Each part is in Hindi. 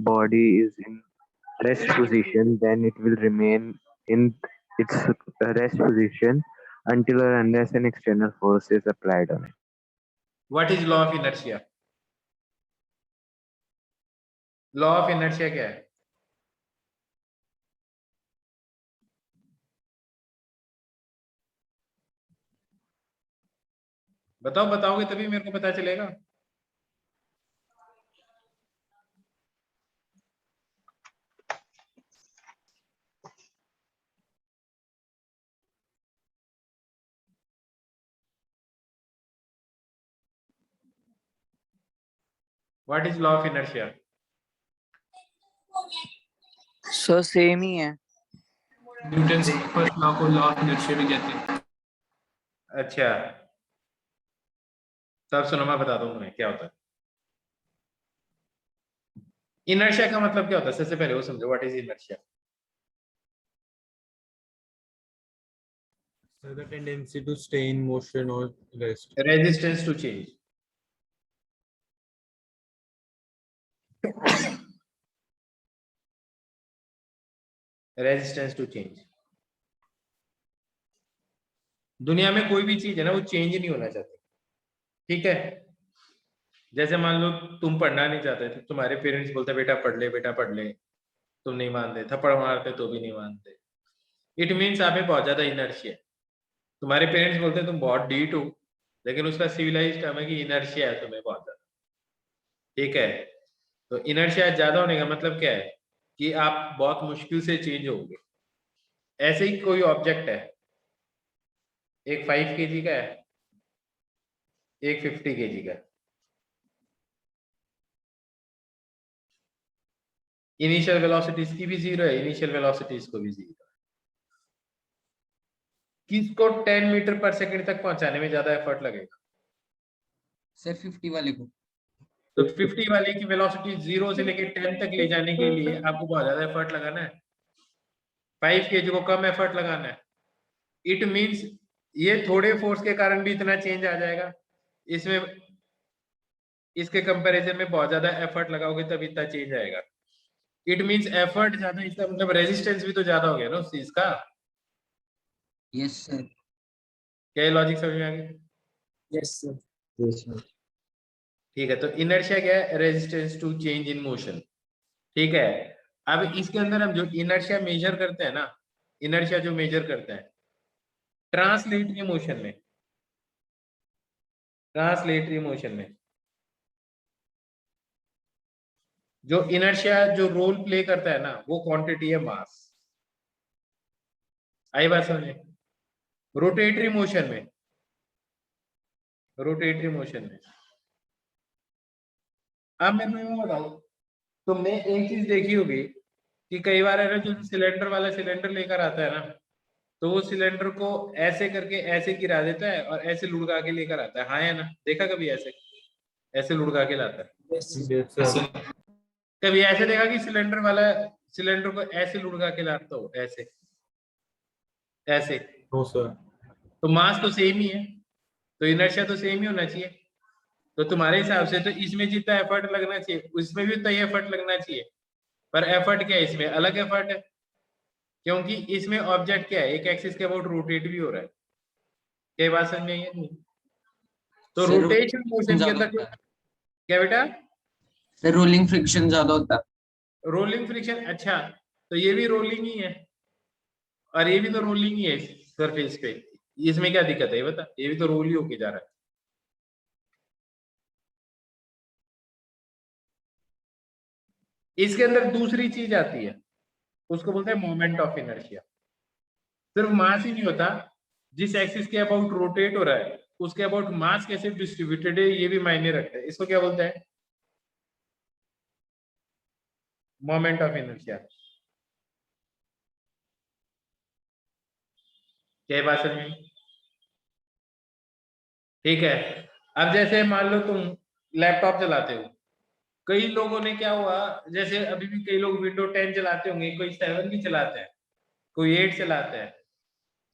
body is in rest position, then it will remain in its rest position until or unless an external force is applied on it. What is law of inertia? Law of inertia क्या है? बताओ, बताओगे तभी मेरे को पता चलेगा। What is law of inertia? Sir same ही है। न्यूटन की फर्स्ट लॉ को लॉ ऑफ इनर्शिया भी कहते हैं। अच्छा, तब सुनो मैं बता दूं तुम्हें क्या होता है। इनर्शिया का मतलब क्या होता है? सबसे पहले वो समझो, what is inertia? So the tendency to stay in motion or rest. Resistance to change. Resistance to change. दुनिया में कोई भी चीज है ना, वो चेंज नहीं होना चाहती, ठीक है? जैसे मान लो तुम पढ़ना नहीं चाहते थे, तुम्हारे पेरेंट्स बोलते बेटा पढ़ ले, बेटा पढ़ ले, तुम नहीं मानते, थप्पड़ मारते तो भी नहीं मानते। इट मीन्स आप में बहुत ज्यादा इनर्शिया है। तुम्हारे पेरेंट्स बोलते तुम बहुत डीट हो, लेकिन उसका सिविलाइज्ड टर्म है कि इनर्शिया है तुम्हें बहुत ज्यादा, ठीक है? तो इनर्शिया ज्यादा होने का मतलब क्या है? कि आप बहुत मुश्किल से चेंज होगे। ऐसे ही कोई ऑब्जेक्ट है, एक 5 kg का है, एक 50 kg का। इनिशियल वेलोसिटीज की भी 0 है, इनिशियल वेलोसिटीज को भी 0 है। किसको 10 मीटर पर सेकंड तक पहुंचाने में ज्यादा एफर्ट लगेगा? सर 50 वाले को। तो 50 वाले की वेलोसिटी 0 से लेकर 10 तक ले जाने के लिए आपको बहुत ज्यादा एफर्ट लगाना है। 5 kg को कम एफर्ट लगाना है। इट मींस ये थोड़े फोर्स के कारण भी इतना चेंज आ जाएगा, इसमें इसके कंपैरिजन में बहुत ज्यादा एफर्ट लगाओगे तब इतना चेंज आएगा। इट मींस एफर्ट ज्यादा, इसका मतलब रेजिस्टेंस भी तो ज्यादा हो गया ना उस चीज का। Yes sir. क्या लॉजिक समझ में आ गया? Yes sir. ठीक है, तो इनर्शिया क्या है? Resistance to change in motion, ठीक है? अब इसके अंदर हम जो इनर्शिया मेजर करते हैं ना, इनर्शिया जो मेजर करते हैं ट्रांसलेटरी मोशन में, ट्रांसलेटरी मोशन में जो इनर्शिया जो रोल प्ले करता है ना, वो क्वांटिटी है मास। आई बात समझे? रोटेटरी मोशन में, रोटेटरी मोशन में अब मैंने बताओ, तुमने एक चीज देखी होगी कि कई बार है ना, जो सिलेंडर वाला सिलेंडर लेकर आता है ना, तो वो सिलेंडर को ऐसे करके ऐसे गिरा देता है और ऐसे लुढ़का के लेकर आता है। हाँ या ना? देखा कभी ऐसे ऐसे लुढ़का के लाता है? Yes, sir. कभी ऐसे देखा कि सिलेंडर वाला सिलेंडर को ऐसे लुढ़का के लाता हो? ऐसे ऐसे? No, sir. तो मास तो सेम ही है, तो इनर्शिया तो सेम ही होना चाहिए। तो तुम्हारे हिसाब से तो इसमें जितना एफर्ट लगना चाहिए उसमें भी उतना ही एफर्ट लगना चाहिए, पर एफर्ट क्या है? इसमें अलग एफर्ट है, क्योंकि इसमें ऑब्जेक्ट क्या है? एक एक्सिस के अबाउट रोटेट भी हो रहा है। क्या बात समझ में आई है? तो रोटेशन मोशन के अंदर क्या बेटा? सर रोलिंग फ्रिक्शन ज्यादा होता है। Rolling friction. अच्छा, तो ये भी रोलिंग ही है और ये भी तो रोलिंग ही है सरफेस पे। इसमें क्या दिक्कत है ये बता? ये भी तो रोल ही होके जा रहा है। इसके अंदर दूसरी चीज आती है, उसको बोलते हैं मोमेंट ऑफ इनर्शिया। सिर्फ मास ही नहीं होता, जिस एक्सिस के अबाउट रोटेट हो रहा है उसके अबाउट मास कैसे डिस्ट्रीब्यूटेड है ये भी मायने रखता है। इसको क्या बोलते हैं? Moment of inertia. क्या बात समझ में? ठीक है, अब जैसे मान लो तुम लैपटॉप चलाते हो, कई लोगों ने क्या हुआ, जैसे अभी भी कई लोग विंडो 10 चलाते होंगे, कोई 7 भी चलाते हैं, कोई 8 चलाते हैं।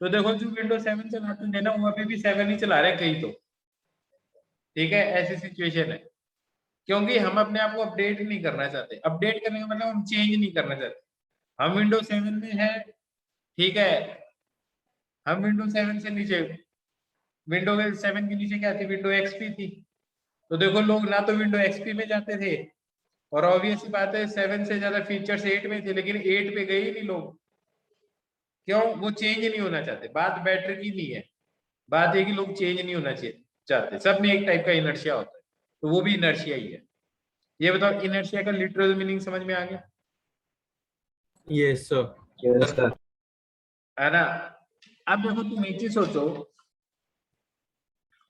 तो देखो जो विंडो 7 चलाते हैं ना, वहां पे भी 7 ही चला रहे हैं कई तो, ठीक है? ऐसी सिचुएशन है। क्योंकि हम अपने आप को अपडेट नहीं करना चाहते। अपडेट करने का मतलब हम चेंज नहीं करना चाहते। हम विंडोज 7 में है, ठीक है, हम विंडोज 7 से नीचे, विंडोज 7 के नीचे क्या थी, विंडो एक्सपी थी। तो देखो लोग ना तो विंडो एक्सपी में जाते थे, और ऑब्वियस बात है 7 से ज्यादा फीचर्स 8 में थे, लेकिन 8 पे गए ही नहीं लोग। क्यों? वो चेंज नहीं होना चाहते। बात बैटरी की नहीं है, बात है कि लोग चेंज नहीं होना चाहिए चाहते। सब में एक टाइप का इनर्शिया होता है, तो वो भी इनर्शिया ही है। ये बताओ, इनर्शिया का लिटरल मीनिंग समझ में आ गया? Yes, sir. Yes, sir. है ना? अब देखो तुम एक चीज सोचो,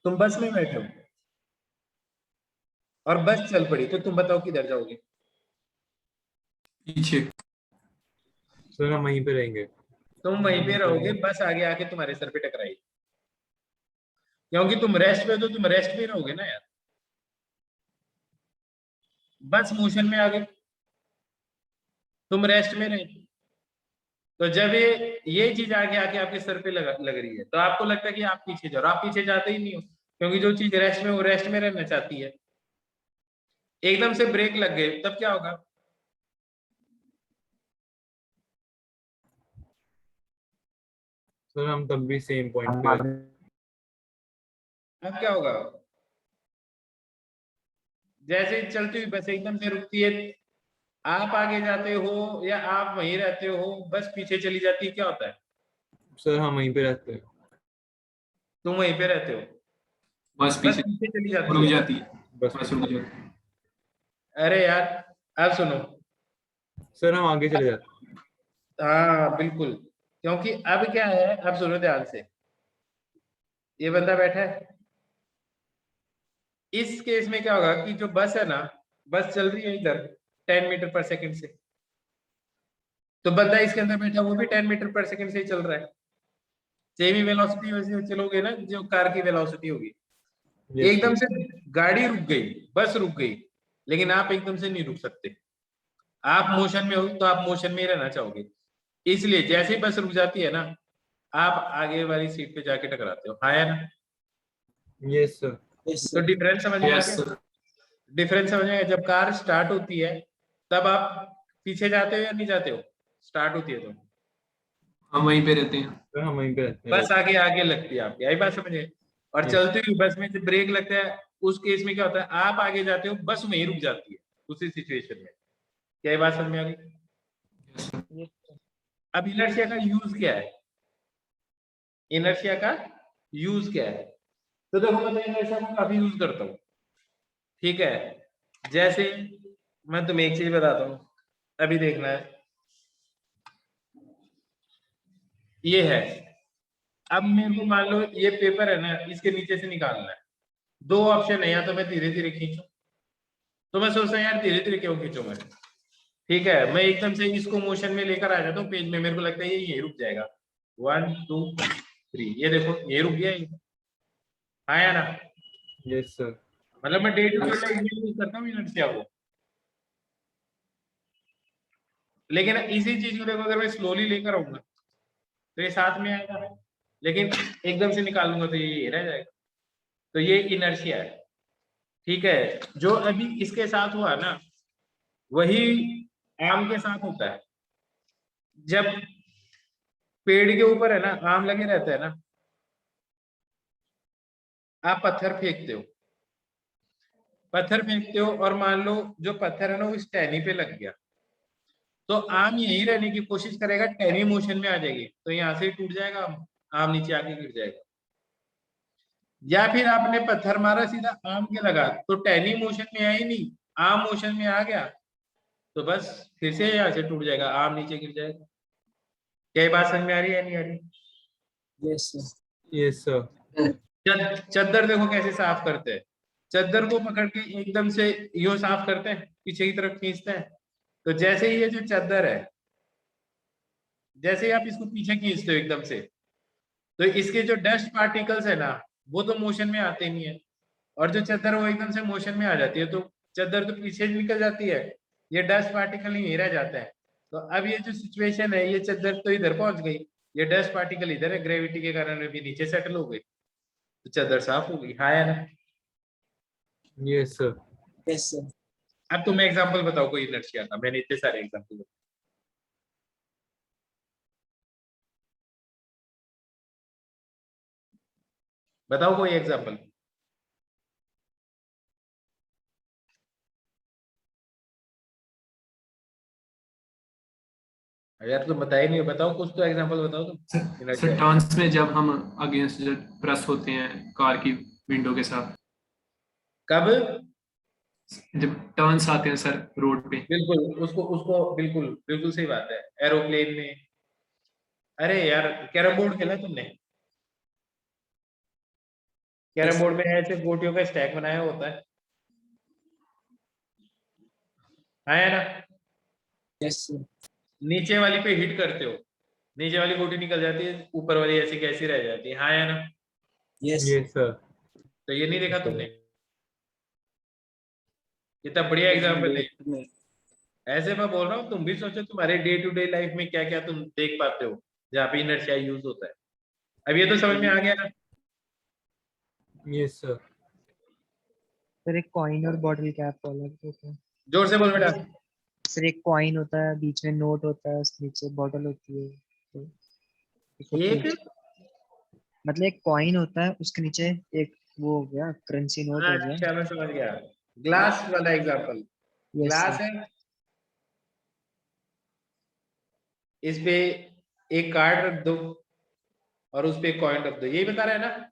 तुम बस में बैठे हो और बस चल पड़ी, तो तुम बताओ किधर जाओगे? पीछे। सर हम वहीं पे रहेंगे. तुम वहीं पे रहोगे, बस आगे आके तुम्हारे सर पे टकराएगी। क्योंकि तुम रेस्ट पे हो, तो तुम रेस्ट में रहोगे ना यार। बस मोशन में आ गई, तुम रेस्ट में रहे, तो जब ये चीज आगे आके आपके सर पे लग रही है, तो आपको लगता है कि आप पीछे जाओ। आप पीछे जाते ही नहीं हो, क्योंकि जो चीज रेस्ट में, वो रेस्ट में रहना चाहती है। एकदम से ब्रेक लग गए, तब क्या होगा? सर हम तब भी सेम पॉइंट हम पे आगे अब क्या होगा? जैसे ही चलती हुई बस एकदम से रुकती है, आप आगे जाते हो या आप वहीं रहते हो, बस पीछे चली जाती है, क्या होता है? सर हम वहीं पे रहते हैं. तुम वहीं पे रहते हो, बस बस पीछे पीछे चली जाती रुक है। जाती है। बस बस रुक जाती है। अरे यार, अब सुनो। सर हम आगे चले जाते हैं. हाँ बिल्कुल, क्योंकि अब क्या है, अब सुनो ध्यान से। ये बंदा बैठा है, इस केस में क्या होगा कि जो बस है ना, बस चल रही है इधर 10 मीटर पर सेकंड से, तो बंदा इसके अंदर बैठा, वो भी 10 मीटर पर सेकंड से ही चल रहा है। सेम ही वेलोसिटी वैसे चलोगे ना, जो कार की वेलोसिटी होगी। Yes, एकदम sir. से गाड़ी रुक गई, बस रुक गई, लेकिन आप एकदम से नहीं रुक सकते। आप मोशन में हो, तो आप मोशन में ही रहना चाहोगे। इसलिए जैसे ही बस रुक जाती है ना, आप आगे वाली सीट पे जाके टकराते हो। हाँ या ना? Yes, sir. तो डिफरेंस समझ में आ यस गया? सर। डिफरेंस समझ में आया? जब कार स्टार्ट होती है, तब आप पीछे जाते हो या नहीं जाते हो? स्टार्ट होती है तो हम वहीं पे रहते हैं। सर हम वहीं पे रहते हैं. बस आगे आगे लगती है आपकी, यही बात समझे? और Yes. चलती हुई बस में जब ब्रेक लगता है, उस केस में क्या होता है, आप आगे जाते हो, बस वहीं रुक जाती है उसी सिचुएशन में। क्या ये बात समझ में आ गई? Yes sir. अब इनर्शिया का यूज क्या है? इनर्शिया का यूज क्या है? तो देखो, मैं तो इनर्शिया को काफी यूज करता हूँ, ठीक है। जैसे मैं तुम्हें एक चीज बताता हूँ, अभी देखना है, ये है। अब मेरे को मान लो ये पेपर है ना, इसके नीचे से निकालना है। दो ऑप्शन है, या तो मैं धीरे धीरे खींचूं, तो मैं सोचता हूँ यार धीरे धीरे क्यों खींचूं मैं, ठीक है। मैं एकदम से इसको मोशन में लेकर आ जाता हूँ पेज में, मेरे को लगता है ये यही रुक जाएगा, 1 2 3, ये देखो ये रुक गया ये। हाँ या ना? Yes, sir. मतलब मैं डे टू डे लाइफ में यूज करता हूँ इनर्शिया को। लेकिन इसी चीज को देखो, अगर मैं स्लोली लेकर आऊंगा तो ये साथ में आएगा, लेकिन एकदम से निकालूंगा तो ये रह जाएगा। तो ये इनर्शिया है, ठीक है। जो अभी इसके साथ हुआ ना, वही आम के साथ होता है। जब पेड़ के ऊपर है ना, आम लगे रहते हैं ना, आप पत्थर फेंकते हो, पत्थर फेंकते हो, और मान लो जो पत्थर है ना, वो इस टहनी पे लग गया, तो आम यही रहने की कोशिश करेगा, टहनी मोशन में आ जाएगी, तो यहाँ से ही टूट जाएगा, आम नीचे आके गिर जाएगा। या फिर आपने पत्थर मारा सीधा आम के लगा, तो टहनी मोशन में आई नहीं, आम मोशन में आ गया, तो बस फिर से यहाँ से टूट जाएगा, आम नीचे गिर जाएगा। क्या ये बात समझ में आ रही है या नहीं आ रही? Yes, sir. चद्दर देखो कैसे साफ करते हैं। चद्दर को पकड़ के एकदम से यूं साफ करते हैं, पीछे की तरफ खींचते हैं, तो जैसे ही ये जो चद्दर है, जैसे ही आप इसको पीछे खींचते हो एकदम से, तो इसके जो डस्ट पार्टिकल्स है ना, वो तो मोशन में आते नहीं है, और जो चद्दर वो एकदम से मोशन में आ जाती है, तो चद्दर तो पीछे निकल जाती है, ये डस्ट पार्टिकल ही रह जाता है। तो अब ये जो सिचुएशन है, ये चद्दर तो इधर पहुंच गई, ये डस्ट पार्टिकल इधर है, ग्रेविटी के कारण भी नीचे सेटल हो गई, तो चद्दर साफ हो गई। हाँ या ना? Yes, sir. Yes, sir. अब तुम्हें एग्जांपल बताओ कोई इनर्शिया का, मैंने इतने सारे एग्जांपल बताओ कोई एग्जांपल। यार तुम बताए नहीं, बताओ कुछ तो एग्जांपल बताओ तुम सर इनर्शिया। टर्न्स में जब हम अगेंस्ट जब प्रेस होते हैं कार की विंडो के साथ, कब? जब टर्न्स आते हैं सर रोड पे। बिल्कुल, उसको उसको बिल्कुल बिल्कुल सही बात है, एरोप्लेन में। अरे यार, कैरम बोर्ड खेला तुमने? Carrom Yes. बोर्ड में ऐसे गोटियों का स्टैक बनाया होता है, हाँ है ना? Yes, sir. नीचे वाली पे हिट करते हो, नीचे वाली गोटी निकल जाती है, ऊपर वाली ऐसी कैसी रह जाती है, हाँ है ना? Yes. Yes, sir. तो ये नहीं देखा तुमने? कितना बढ़िया एग्जाम्पल है। में ऐसे मैं बोल रहा हूँ, तुम भी सोचो तुम्हारे डे टू डे लाइफ में क्या क्या तुम देख पाते हो जहाँ पे इनर्शिया यूज होता है। अब ये तो समझ में आ गया ना? Yes, sir. सर एक कॉइन और बॉटल कैप अलग होता है। जोर से बोल बेटा। सर एक कॉइन होता है, बीच में नोट होता है, उसके नीचे बॉटल होती है। तो एक, मतलब एक कॉइन होता है, उसके नीचे एक वो हो गया करेंसी नोट हो गया। अच्छा मैं समझ गया, ग्लास वाला एग्जाम्पल। Yes glass sir. है, इस पे एक कार्ड रख दो और उस पे कॉइन रख दो, यही बता रहा है ना?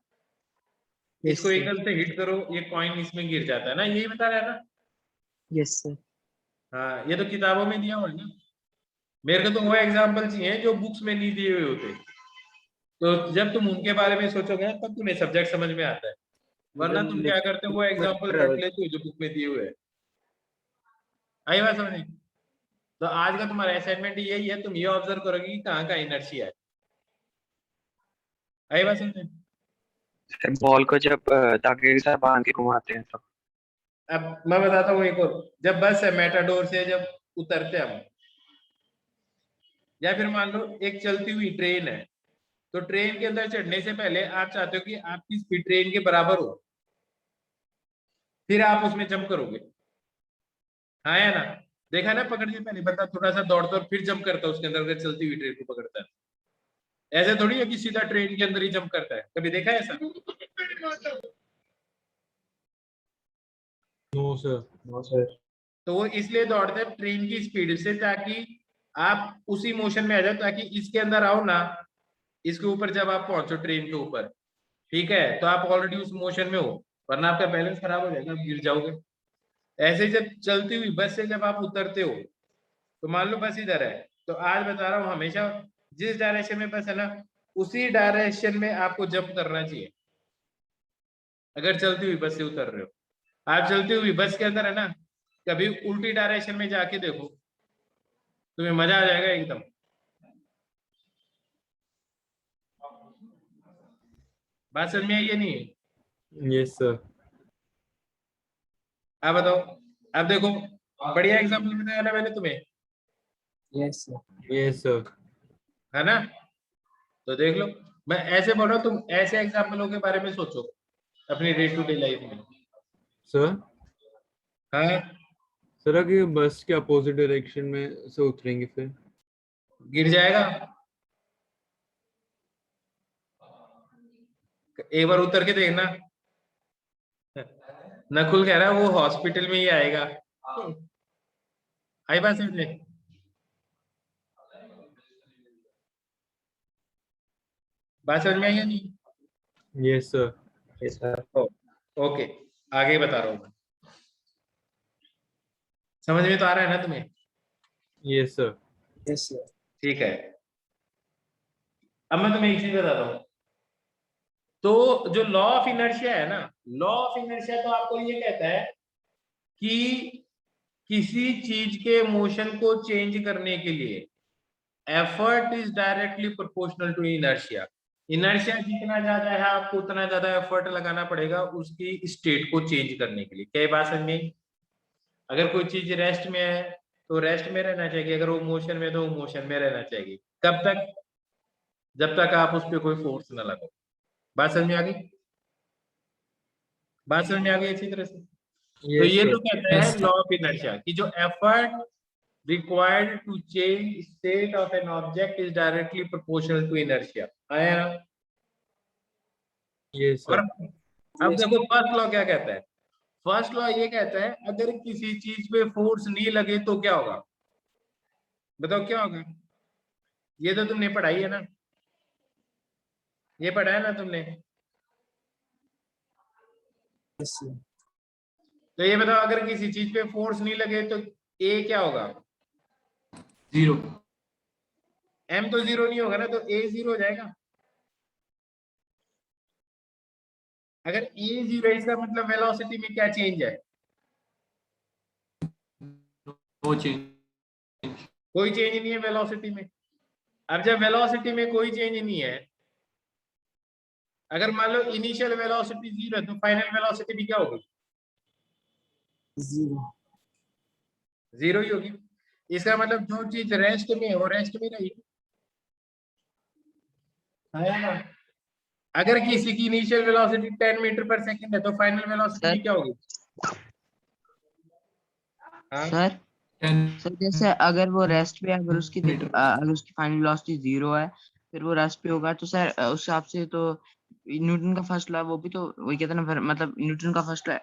यस इसको सर। एकदम से हिट करो, ये कॉइन इसमें गिर जाता है ना, यही बता रहा है ना? Yes sir. हाँ, ये तो किताबों में दिया हुआ है ना। मेरे को तो वो एग्जाम्पल चाहिए जो बुक्स में नहीं दिए हुए होते, तो जब तुम उनके बारे में सोचोगे ना तब तुम्हें सब्जेक्ट समझ में आता है, वरना तुम क्या करते हो, वो एग्जाम्पल रट लेते हो जो बुक में दिए हुए है। आई बात समझ? तो आज का तुम्हारा असाइनमेंट यही है, तुम ये ऑब्जर्व करोगे कि कहाँ कहाँ इनर्शिया है। आई बात समझ? बॉल को जब धागे के साथ बांध के घुमाते हैं तब। अब मैं बताता हूँ एक और, जब बस है मेटाडोर से जब उतरते हम, या फिर मान लो एक चलती हुई ट्रेन है, तो ट्रेन के अंदर चढ़ने से पहले आप चाहते हो कि आपकी स्पीड ट्रेन के बराबर हो, फिर आप उसमें जंप करोगे, हाँ है ना? देखा ना, पकड़ने से पहले बंदा थोड़ा सा दौड़ता और फिर जंप करता है उसके अंदर, अगर चलती हुई ट्रेन को पकड़ता है। ऐसे थोड़ी है कि सीधा ट्रेन के अंदर ही जंप करता है, कभी देखा है ऐसा? No, sir. No sir. तो वो इसलिए दौड़ते हैं ट्रेन की स्पीड से, ताकि आप उसी मोशन में आ जाओ, ताकि इसके अंदर आओ ना, इसके ऊपर जब आप पहुंचो ट्रेन के ऊपर, ठीक है, तो आप ऑलरेडी उस मोशन में हो, वरना आपका बैलेंस खराब हो जाएगा, आप गिर जाओगे। ऐसे ही जब चलती हुई बस से जब आप उतरते हो, तो मान लो बस इधर है, तो आज बता रहा हूँ, हमेशा जिस डायरेक्शन में बस है ना, उसी डायरेक्शन में आपको जंप करना चाहिए। अगर चलती हुई बस से उतर रहे हो, आप चलती हुई बस के अंदर है ना, कभी उल्टी डायरेक्शन में जाके देखो, तुम्हें मजा आ जाएगा एकदम। बात समझ में आई है नहीं? Yes, sir. आप बताओ। अब देखो, बढ़िया एग्जाम्पल बताया ना मैंने तुम्हें, Yes, sir. Yes, sir. है ना? तो देख लो, मैं ऐसे बोल रहा हूँ, तुम ऐसे एग्जाम्पलों के बारे में सोचो अपनी डे टू डे लाइफ में। Sir? हाँ, सर अगर बस के अपोजिट डायरेक्शन में से उतरेंगे फिर? गिर जाएगा। एक बार उतर के देखना। नकुल कह रहा है वो हॉस्पिटल में ही आएगा। आई बात समझ में? बात समझ में आई या नहीं? Yes, sir. Yes sir. Okay, आगे बता रहा हूँ मैं। समझ में तो आ रहा है ना तुम्हें? Yes, sir. Yes, sir. ठीक है, अब मैं तुम्हें एक चीज बताता हूँ। तो जो लॉ ऑफ इनर्शिया है ना, लॉ ऑफ इनर्शिया तो आपको ये कहता है कि किसी चीज के मोशन को चेंज करने के लिए effort is directly proportional to inertia. Inertia जितना ज्यादा है, आपको उतना ज्यादा एफर्ट लगाना पड़ेगा उसकी स्टेट को चेंज करने के लिए। क्या ये बात समझ में आई? अगर कोई चीज रेस्ट में है तो रेस्ट में रहना चाहिए, अगर वो मोशन में है तो वो मोशन में रहना चाहिए। कब तक? जब तक आप उस पर कोई फोर्स ना लगाओ। बात समझ में आ गई? बात समझ में आ गई अच्छी तरह से? तो Yes, ये sir. तो कहता है Yes. लॉ ऑफ इनर्शिया कि जो effort required to change state of an object is directly proportional to inertia. आया ना? Yes, और sir. अब देखो फर्स्ट लॉ क्या कहता है। फर्स्ट लॉ ये कहता है अगर किसी चीज पे फोर्स नहीं लगे तो क्या होगा। बताओ क्या होगा। ये तो तुमने पढ़ाई है ना, ये पढ़ा है ना तुमने। तो ये बताओ अगर किसी चीज पे फोर्स नहीं लगे तो ए क्या होगा। 0. एम तो जीरो नहीं होगा ना, तो ए जीरो हो जाएगा। अगर ए जीरो है इसका मतलब वेलोसिटी में क्या चेंज है। No change. कोई चेंज नहीं है वेलोसिटी में। अब जब वेलोसिटी में कोई चेंज नहीं है, अगर मान लो इनिशियल वेलोसिटी जीरो है तो फाइनल वेलोसिटी भी क्या होगी। जीरो ही होगी। इसका मतलब जो चीज रेस्ट में है वो रेस्ट में रहेगी, है ना। अगर किसी की initial velocity 10 metre per second है तो फाइनल वेलोसिटी भी सर क्या होगी। हाँ सर 10 सर जैसे अगर वो रेस्ट पे है, मीटर। अगर उसकी फाइनल वेलोसिटी 0 है, फिर वो रेस्ट पे होगा, तो सर उस हिसाब से तो न्यूटन का फर्स्ट लॉ वो भी तो वही कहता है ना, मतलब न्यूटन का फर्स्ट लॉ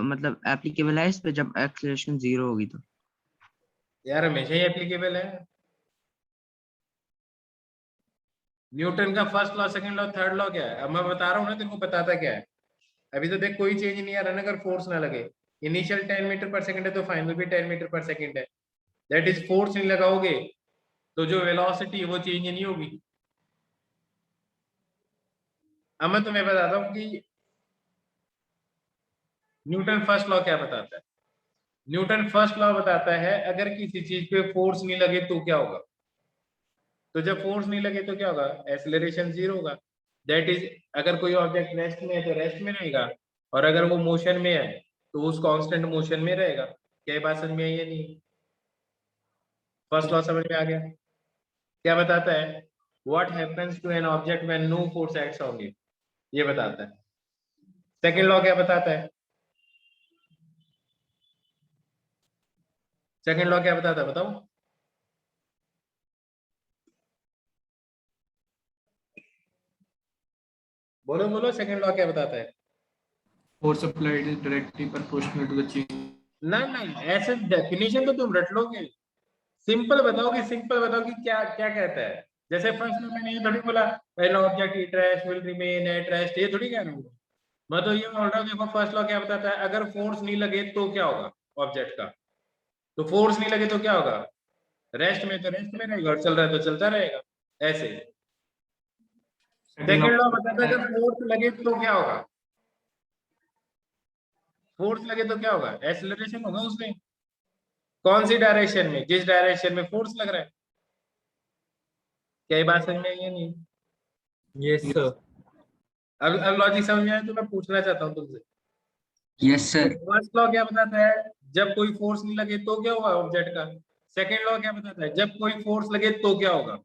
मतलब एप्लीकेबल है इस पे जब एक्सेलरेशन 0 होगी तो। यार हमेशा ही एप्लीकेबल है। न्यूटन का first law, second law, third law क्या है। अब मैं बता रहा हूँ ना तेरे को, बताता क्या है। अभी तो देख कोई चेंज नहीं आ रहा ना, अगर फोर्स ना लगे। इनिशियल 10 मीटर पर सेकंड है तो फाइनल भी 10 मीटर पर सेकंड है। दैट इज फोर्स नहीं लगाओगे तो जो वेलोसिटी है वो चेंज नहीं होगी। अब मैं तुम्हें बताता हूँ कि न्यूटन फर्स्ट लॉ क्या बताता है। न्यूटन फर्स्ट लॉ बताता है अगर किसी चीज पे फोर्स नहीं लगे तो क्या होगा। तो जब फोर्स नहीं लगे तो क्या होगा, एक्सेलरेशन जीरो होगा। दैट इज अगर कोई ऑब्जेक्ट रेस्ट में है तो रेस्ट में रहेगा, और अगर वो मोशन में है तो उस कांस्टेंट मोशन में रहेगा। क्या ये बात समझ में आई है नहीं। फर्स्ट लॉ समझ में आ गया। क्या बताता है, what happens to an object when no force acts on it, ये बताता है। सेकंड लॉ क्या बताता है, सेकंड लॉ क्या बताता है बताओ। बोलो बोलो, सेकंड लॉ क्या बताता है। Force applied is directly proportional to the change. ना ना, ऐसे डेफिनेशन तो तुम रट लोगे। सिंपल बताओ कि सिंपल बताओ कि क्या क्या कहता है। जैसे फर्स्ट में मैंने ये थोड़ी बोला when object at rest will remain at rest, ये थोड़ी कह रहा हूँ। मैं तो ये बोल रहा हूँ देखो फर्स्ट लॉ क्या बताता है, अगर फोर्स नहीं लगे तो क्या होगा ऑब्जेक्ट का। तो फोर्स नहीं लगे तो क्या होगा, रेस्ट में तो रेस्ट में रहेगा, और चल रहा है तो चलता रहेगा ऐसे। Second सेकंड लॉ law बताता है अगर फोर्स लगे तो क्या होगा। फोर्स लगे तो क्या होगा, एक्सेलरेशन होगा उसमें। कौन सी डायरेक्शन में, जिस डायरेक्शन में फोर्स लग रहा है। क्या ये बात समझ में आई है नहीं। Yes, sir. अब लॉजिक समझ में आया तो मैं पूछना चाहता हूँ तुमसे। यस तो सर। फर्स्ट लॉ क्या बताता है, जब कोई फोर्स नहीं लगे तो क्या होगा ऑब्जेक्ट का। सेकंड लॉ क्या बताता है, जब कोई फोर्स लगे तो क्या होगा।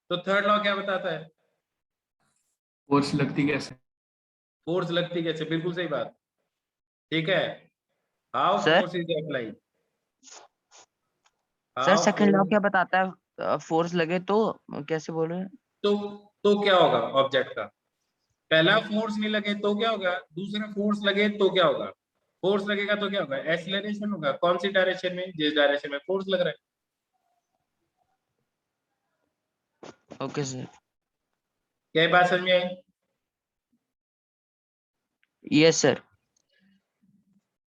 तो थर्ड लॉ क्या बताता है, force लगती कैसे। फोर्स लगती कैसे। बिल्कुल सही बात, ठीक है। How sir force is applied, sir how second law force. क्या बताता है, फोर्स लगे तो कैसे बोल रहे हैं। तो क्या होगा ऑब्जेक्ट का। पहला फोर्स नहीं लगे तो क्या होगा, दूसरा फोर्स लगे तो क्या होगा। फोर्स लगेगा तो क्या होगा, एक्सीलरेशन होगा। कौन सी डायरेक्शन में, जिस डायरेक्शन में फोर्स लग रहा है। Okay sir. क्या ये बात समझ में आई। Yes sir.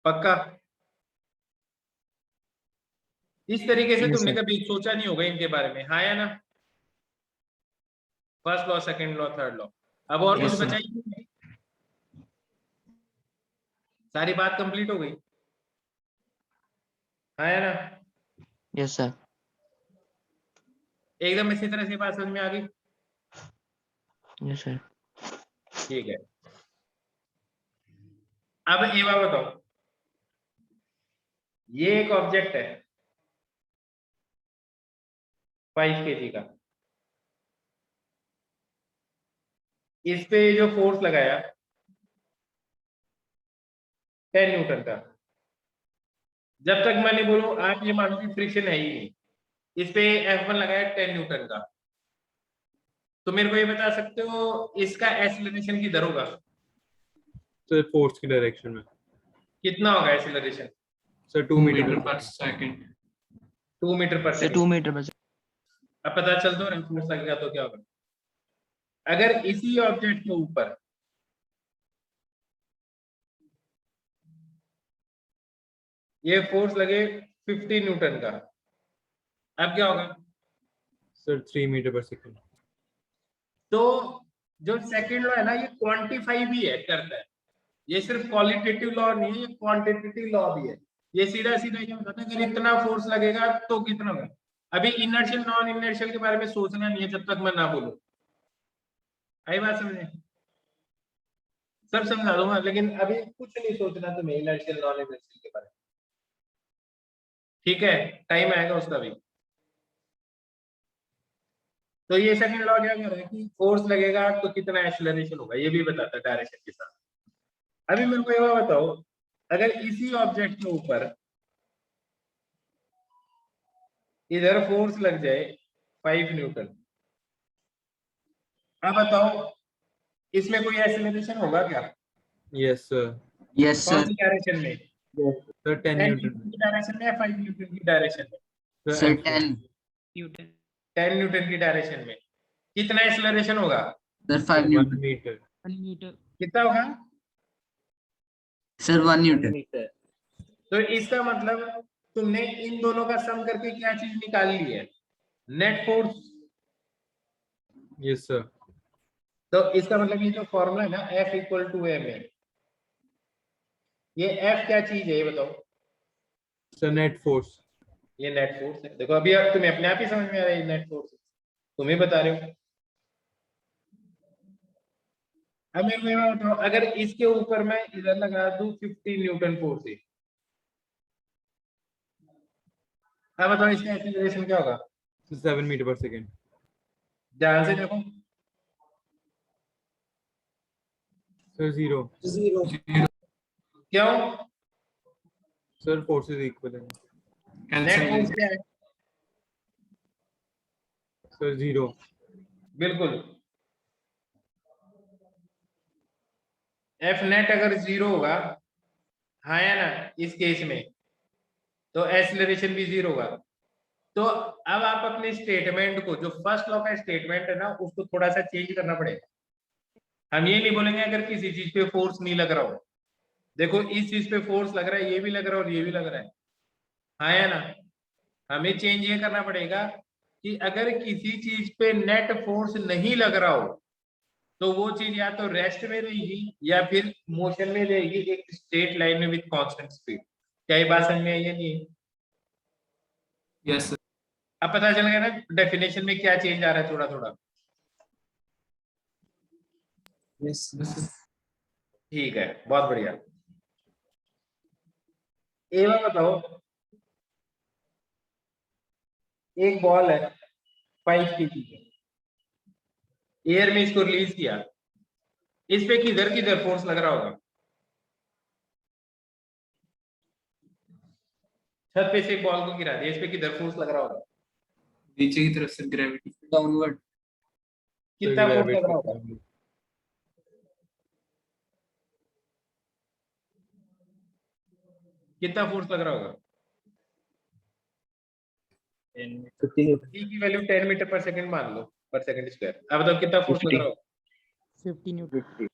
पक्का। इस तरीके से यस तुमने सर। कभी सोचा नहीं होगा इनके बारे में, हाँ या ना। First law, second law, third law. अब और कुछ Yes sir. बचा ही नहीं है? सारी बात कंप्लीट हो गई, हाँ या ना। Yes sir. एकदम इसी तरह से बात समझ में आ गई, यस सर। ठीक है। अब ये बात बताओ, ये एक ऑब्जेक्ट है 5 kg का। इस पे जो फोर्स लगाया 10 न्यूटन का। जब तक मैं नहीं बोलूं आप ये मानो कि फ्रिक्शन है ही नहीं, इस पे F1 लगाया 10 न्यूटन का, तो मेरे को ये बता सकते हो इसका एक्सीलरेशन किधर होगा, सर फोर्स की डायरेक्शन में। कितना होगा acceleration? Sir 2 2 metre metre per second. 2 metre पर सर 2 सेकंड। मीटर पर अब पता चल तो रहा फोर्स लगेगा तो क्या होगा। अगर इसी ऑब्जेक्ट के ऊपर ये फोर्स लगे 50 न्यूटन का, अब क्या होगा? Sir 3 metre per second. तो जो सेकंड लॉ है ना, ये क्वांटिफाई भी है करता है, ये सिर्फ क्वालिटेटिव लॉ नहीं है, ये क्वांटिटेटिव लॉ भी है। ये सीधा सीधा ये बताता है अगर इतना फोर्स लगेगा तो कितना होगा। अभी इनर्शियल नॉन इनर्शियल के बारे में सोचना नहीं है जब तक मैं ना बोलूं। आई बात समझे? सब समझा दूंगा, लेकिन अभी कुछ नहीं सोचना तुम्हें इनर्शियल नॉन इनर्शियल के बारे में, ठीक है? टाइम आएगा उसका भी। तो ये सेकंड लॉ क्या कह रहा है कि फोर्स लगेगा तो कितना एक्सीलरेशन होगा, ये भी बताता है डायरेक्शन के साथ। अभी मेरे को ये बताओ, अगर इसी ऑब्जेक्ट के ऊपर इधर फोर्स लग जाए 5 न्यूटन, अब बताओ इसमें कोई एक्सीलरेशन होगा क्या? Yes sir. यस कौन सर। सी डायरेक्शन में? Sir 10 10 newton. न्यूटन की डायरेक्शन में या 5 न्यूटन की डायरेक्शन में? Sir F4। 10 न्यूटन। 10 न्यूटन की डायरेक्शन में कितना एक्सीलरेशन होगा? Sir sir 5 1 newton. Metre. 1 metre. कितना होगा? Sir 1 newton. तो इसका मतलब तुमने इन दोनों का सम करके क्या चीज निकाल ली है? Net force. Yes sir. तो इसका मतलब ये जो फॉर्मूला है ना F इक्वल टू एम है, ये F क्या चीज है ये बताओ? Sir net force. ये नेट फोर्स है। देखो अभी तुम्हें अपने आप ही समझ में आ रहा है ये नेट फोर्स है, तुम ही बता रहे हो। अब मेरे को ये बताओ, अगर इसके ऊपर मैं इधर लगा दूं 50 न्यूटन फोर्स है, अब बताओ इसका एक्सीलरेशन क्या होगा? 7 मीटर पर सेकंड। ध्यान से देखो। सर 0। क्यों? सर फोर्सेस इक्वल है। नेट फोर्स क्या है? सर 0। बिल्कुल। F नेट अगर 0 होगा, हाँ या ना, इस केस में तो एक्सीलरेशन भी 0 होगा। तो अब आप अपने स्टेटमेंट को, जो फर्स्ट लॉ का स्टेटमेंट है ना, उसको थोड़ा सा चेंज करना पड़ेगा। हम ये नहीं बोलेंगे अगर किसी चीज पे फोर्स नहीं लग रहा हो, देखो इस चीज पे फोर्स लग रहा है, ये भी लग रहा है और ये भी लग रहा है, हाँ या ना। हमें चेंज ये करना पड़ेगा कि अगर किसी चीज पे नेट फोर्स नहीं लग रहा हो तो वो चीज या तो रेस्ट में रहेगी या फिर मोशन में रहेगी, एक स्ट्रेट लाइन में विद कांस्टेंट स्पीड। क्या ये बात समझ में आई है? नहीं? Yes sir. अब पता चल गया ना डेफिनेशन में क्या चेंज आ रहा है थोड़ा थोड़ा। यस ठीक है, बहुत बढ़िया। एक बार बताओ, एक बॉल है 5 kg की, एयर में इसको रिलीज किया, इस पे किधर किधर फोर्स लग रहा होगा? छत पे से एक बॉल को गिरा दिया, इस पे किधर फोर्स लग रहा होगा? नीचे की तरफ से ग्रेविटी डाउनवर्ड। कितना फोर्स लग रहा होगा? कितना फोर्स लग रहा होगा? 50 E की वैल्यू 10 मीटर पर सेकंड मान लो, पर सेकंड स्क्वायर। अब बताओ कितना फोर्स लग रहा होगा? 50 न्यूटन।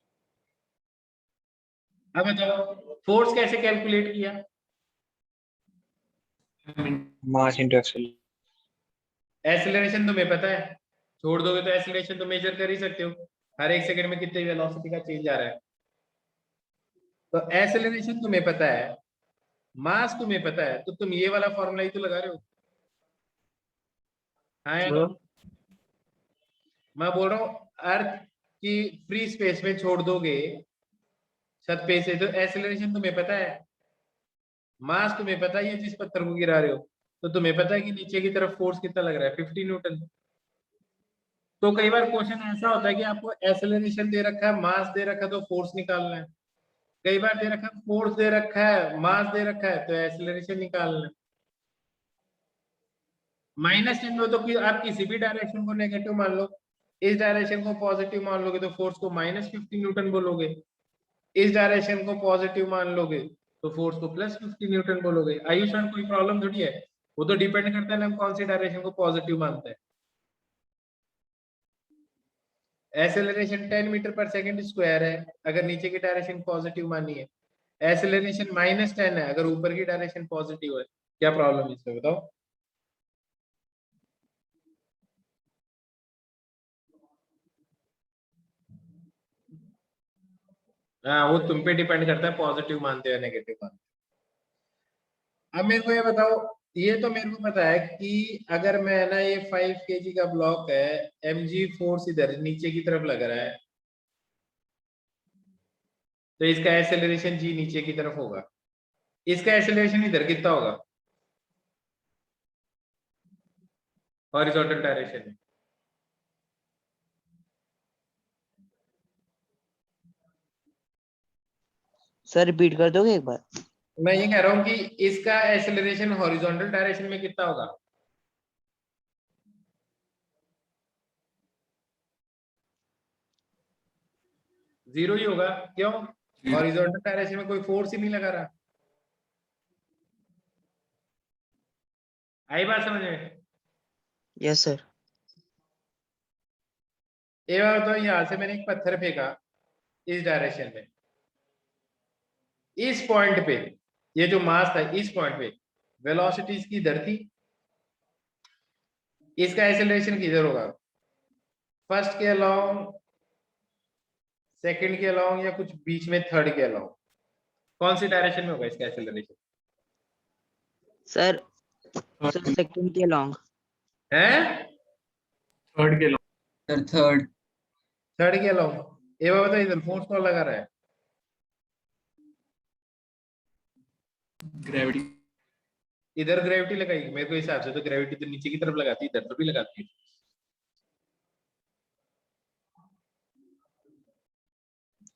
अब बताओ फोर्स कैसे कैलकुलेट किया? मास इनटू एक्सेलरेशन। एक्सीलरेशन तुम्हें पता है, छोड़ दोगे तो एक्सीलरेशन तो मेजर कर ही सकते हो, हर एक सेकंड में कितने वेलोसिटी का चेंज आ रहा है। तो एक्सीलरेशन तुम्हें पता है, मास तुम्हें पता है, तो तुम ये वाला फॉर्मूला ही तो लगा रहे हो, हाँ या no? मैं बोल रहा हूँ अर्थ की फ्री स्पेस में छोड़ दोगे छत पे से, तो एक्सीलरेशन तुम्हें पता है, मास तुम्हें पता ही है जिस पत्थर को गिरा रहे हो, तो तुम्हें पता है कि नीचे की तरफ फोर्स कितना लग रहा है, 50 न्यूटन। तो कई बार क्वेश्चन ऐसा होता है कि आपको एक्सेलरेशन दे रखा है, मास दे रखा है, तो फोर्स निकालना है। कई बार दे रखा है फोर्स, दे रखा है मास, दे रखा है, तो एक्सेलरेशन निकालना है। -10 हो तो आप किसी भी डायरेक्शन को नेगेटिव मान लो, इस डायरेक्शन को पॉजिटिव मान लोगे तो फोर्स को -50 न्यूटन बोलोगे, इस डायरेक्शन को पॉजिटिव मान लोगे तो फोर्स को +50 न्यूटन बोलोगे। आयुष्मान कोई प्रॉब्लम थोड़ी है, वो तो डिपेंड करता है ना हम कौन सी डायरेक्शन को पॉजिटिव मानते हैं। Acceleration 10 metre per second square है अगर नीचे की डायरेक्शन पॉजिटिव मानी है, एक्सेलरेशन -10 है अगर ऊपर की डायरेक्शन पॉजिटिव है। क्या प्रॉब्लम है इसमें बताओ? हाँ, वो तुम पे डिपेंड करता है पॉजिटिव मानते हो नेगेटिव मानते हो। अब मेरे को ये बताओ, ये तो मेरे को पता है कि अगर मैं ना ये 5 kg का ब्लॉक है, mg फोर्स इधर नीचे की तरफ लग रहा है, तो इसका एक्सेलरेशन g नीचे की तरफ होगा, इसका एक्सेलरेशन इधर कितना होगा हॉरिजॉन्टल डायरेक्शन में? सर रिपीट कर दोगे एक बार? मैं ये कह रहा हूँ कि इसका एक्सेलरेशन हॉरिजॉन्टल डायरेक्शन में कितना होगा? जीरो ही होगा। क्यों? हॉरिजॉन्टल डायरेक्शन में कोई फोर्स ही नहीं लगा रहा। आई बात समझ में? Yes sir. ये बात तो यहां से मैंने एक पत्थर फेंका इस डायरेक्शन में, इस पॉइंट पे ये जो मास था इस पॉइंट पे वेलोसिटी इसकी इधर थी, इसका एक्सेलरेशन किधर होगा? फर्स्ट के अलोंग, सेकंड के अलोंग, या कुछ बीच में थर्ड के अलोंग? कौन सी डायरेक्शन में होगा इसका एक्सेलरेशन? सर सर सेकंड के लॉन्ग। हैं? थर्ड के सर थर्ड। थर्ड के अलोंग। ये बात इधर फोर्स कौन लगा रहा है? ग्रेविटी। इधर ग्रेविटी लगाई मेरे को हिसाब से तो ग्रेविटी तो नीचे की तरफ लगाती है, इधर तो भी लगाती है।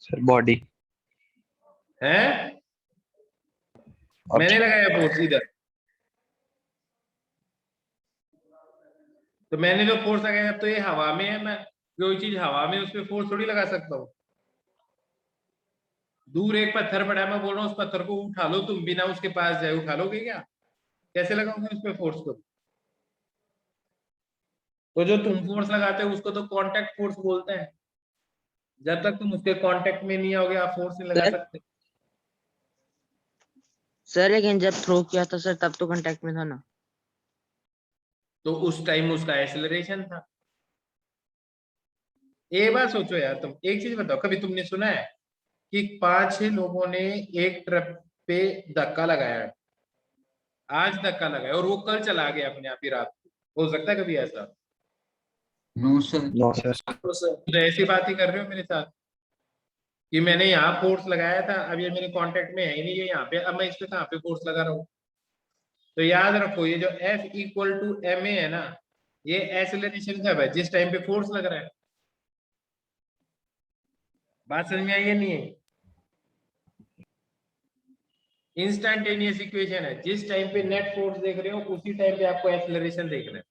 सर बॉडी हैं? मैंने लगाया फोर्स इधर, तो मैंने जो फोर्स लगाया तो ये हवा में है, मैं कोई चीज हवा में उस पर फोर्स थोड़ी लगा सकता हूँ। दूर एक पत्थर पड़ा है, मैं बोल रहा हूँ उस पत्थर को उठा लो, तुम बिना उसके पास जाए उठा लोगे क्या? कैसे लगाओगे उस पर फोर्स को? तो जो तुम फोर्स लगाते हो उसको तो कांटेक्ट फोर्स बोलते हैं। जब तक तुम उसके कांटेक्ट में नहीं आओगे आप फोर्स नहीं लगा सर? सकते। सर लेकिन जब थ्रो किया था सर तब तो कांटेक्ट में था ना। तो उस टाइम उसका एक्सेलरेशन था। एक बात सोचो यार, तुम एक चीज बताओ, कभी तुमने सुना है कि 5-6 लोगों ने एक ट्रक पे धक्का लगाया, आज धक्का लगाया और वो कल चला गया अपने आप ही रात को? हो सकता है कभी ऐसा? No sir. No sir. तो ऐसी बात ही कर रहे हो मेरे साथ कि मैंने यहाँ फोर्स लगाया था, अब ये मेरे कांटेक्ट में है ही नहीं, ये यहाँ पे, अब मैं इस पे कहाँ पे फोर्स लगा रहा हूँ? तो याद रखो ये जो F = ma है ना, ये एक्सेलरेशन कब है? जिस टाइम पे फोर्स लग रहा है। बात समझ में आई है नहीं है? इंस्टैंटेनियस इक्वेशन है, जिस टाइम पे नेट फोर्स देख रहे हो उसी टाइम पे आपको एक्सेलरेशन देखना है।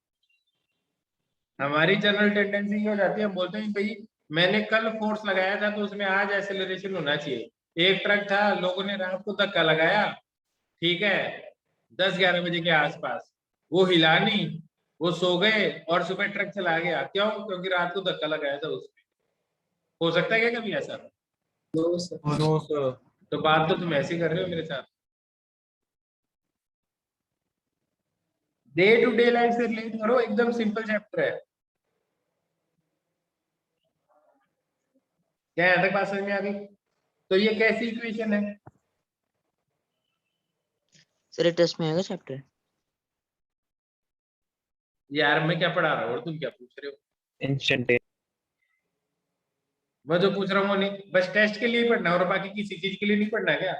हमारी जनरल टेंडेंसी ये हो जाती है, हम बोलते हैं भाई मैंने कल फोर्स लगाया था तो उसमें आज एक्सेलरेशन होना चाहिए। एक ट्रक था, लोगों ने रात को धक्का लगाया, ठीक है, 10-11 बजे के आसपास, वो हिला नहीं, वो सो गए और सुबह ट्रक चला गया। क्यों? क्योंकि रात को धक्का लगाया था उसमें। हो सकता है क्या कभी ऐसा? No sir. तो बात तो तुम ऐसी कर रहे हो मेरे साथ। डे टू डे लाइफ से रिलेट करो, एकदम सिंपल चैप्टर है। क्या यहाँ तक बात समझ में आ गई? तो ये कैसी इक्वेशन है? सर टेस्ट में आएगा चैप्टर। यार मैं क्या पढ़ा रहा हूँ और तुम क्या पूछ रहे हो? इंस्टेंटेनियस। मैं जो पूछ रहा हूँ वो नहीं, बस टेस्ट के लिए ही पढ़ना है और बाकी किसी चीज के लिए नहीं पढ़ना है क्या?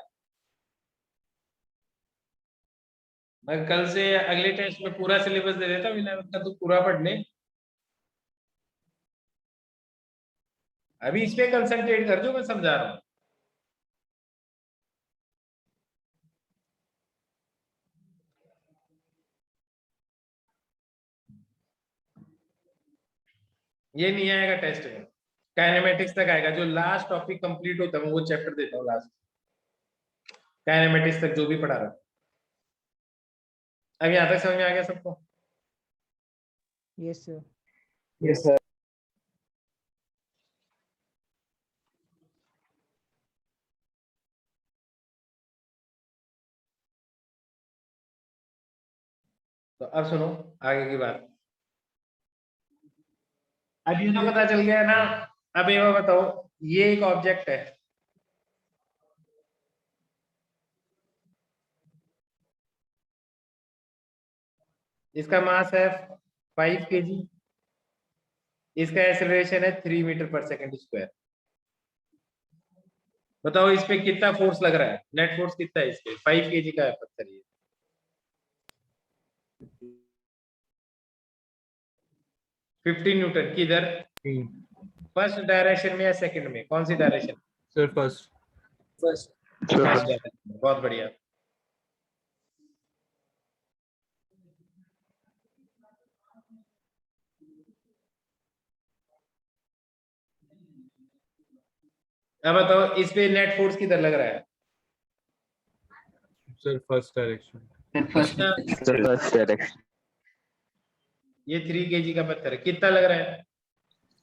मैं कल से अगले टेस्ट में पूरा सिलेबस दे देता हूँ, 11th का तो पूरा पढ़ ले। अभी इस पे कंसंट्रेट कर जो मैं समझा रहा हूँ। ये नहीं आएगा टेस्ट में, काइनेमेटिक्स तक आएगा। जो लास्ट टॉपिक कंप्लीट होता है मैं वो चैप्टर देता हूँ लास्ट, काइनेमेटिक्स तक जो भी पढ़ा रहा हूँ। अब यहाँ तक समझ में आ गया सबको? Yes sir. Yes sir. तो अब सुनो आगे की बात। अब ये तो पता चल गया ना। अब ये बताओ, ये एक ऑब्जेक्ट है, इसका मास है 5 kg, इसका एक्सेलरेशन है 3 मीटर पर सेकंड स्क्वायर। बताओ इस पे कितना फोर्स लग रहा है, नेट फोर्स कितना है इस पे? 5 kg का है पत्थर ये। 50 न्यूटन। किधर? फर्स्ट डायरेक्शन में या सेकंड में? कौन सी direction? Sir first. First. First direction. बहुत बढ़िया। अब बताओ इस पे नेट फोर्स किधर लग रहा है? Sir first direction. First direction. ये 3 kg का पत्थर है, कितना लग रहा है?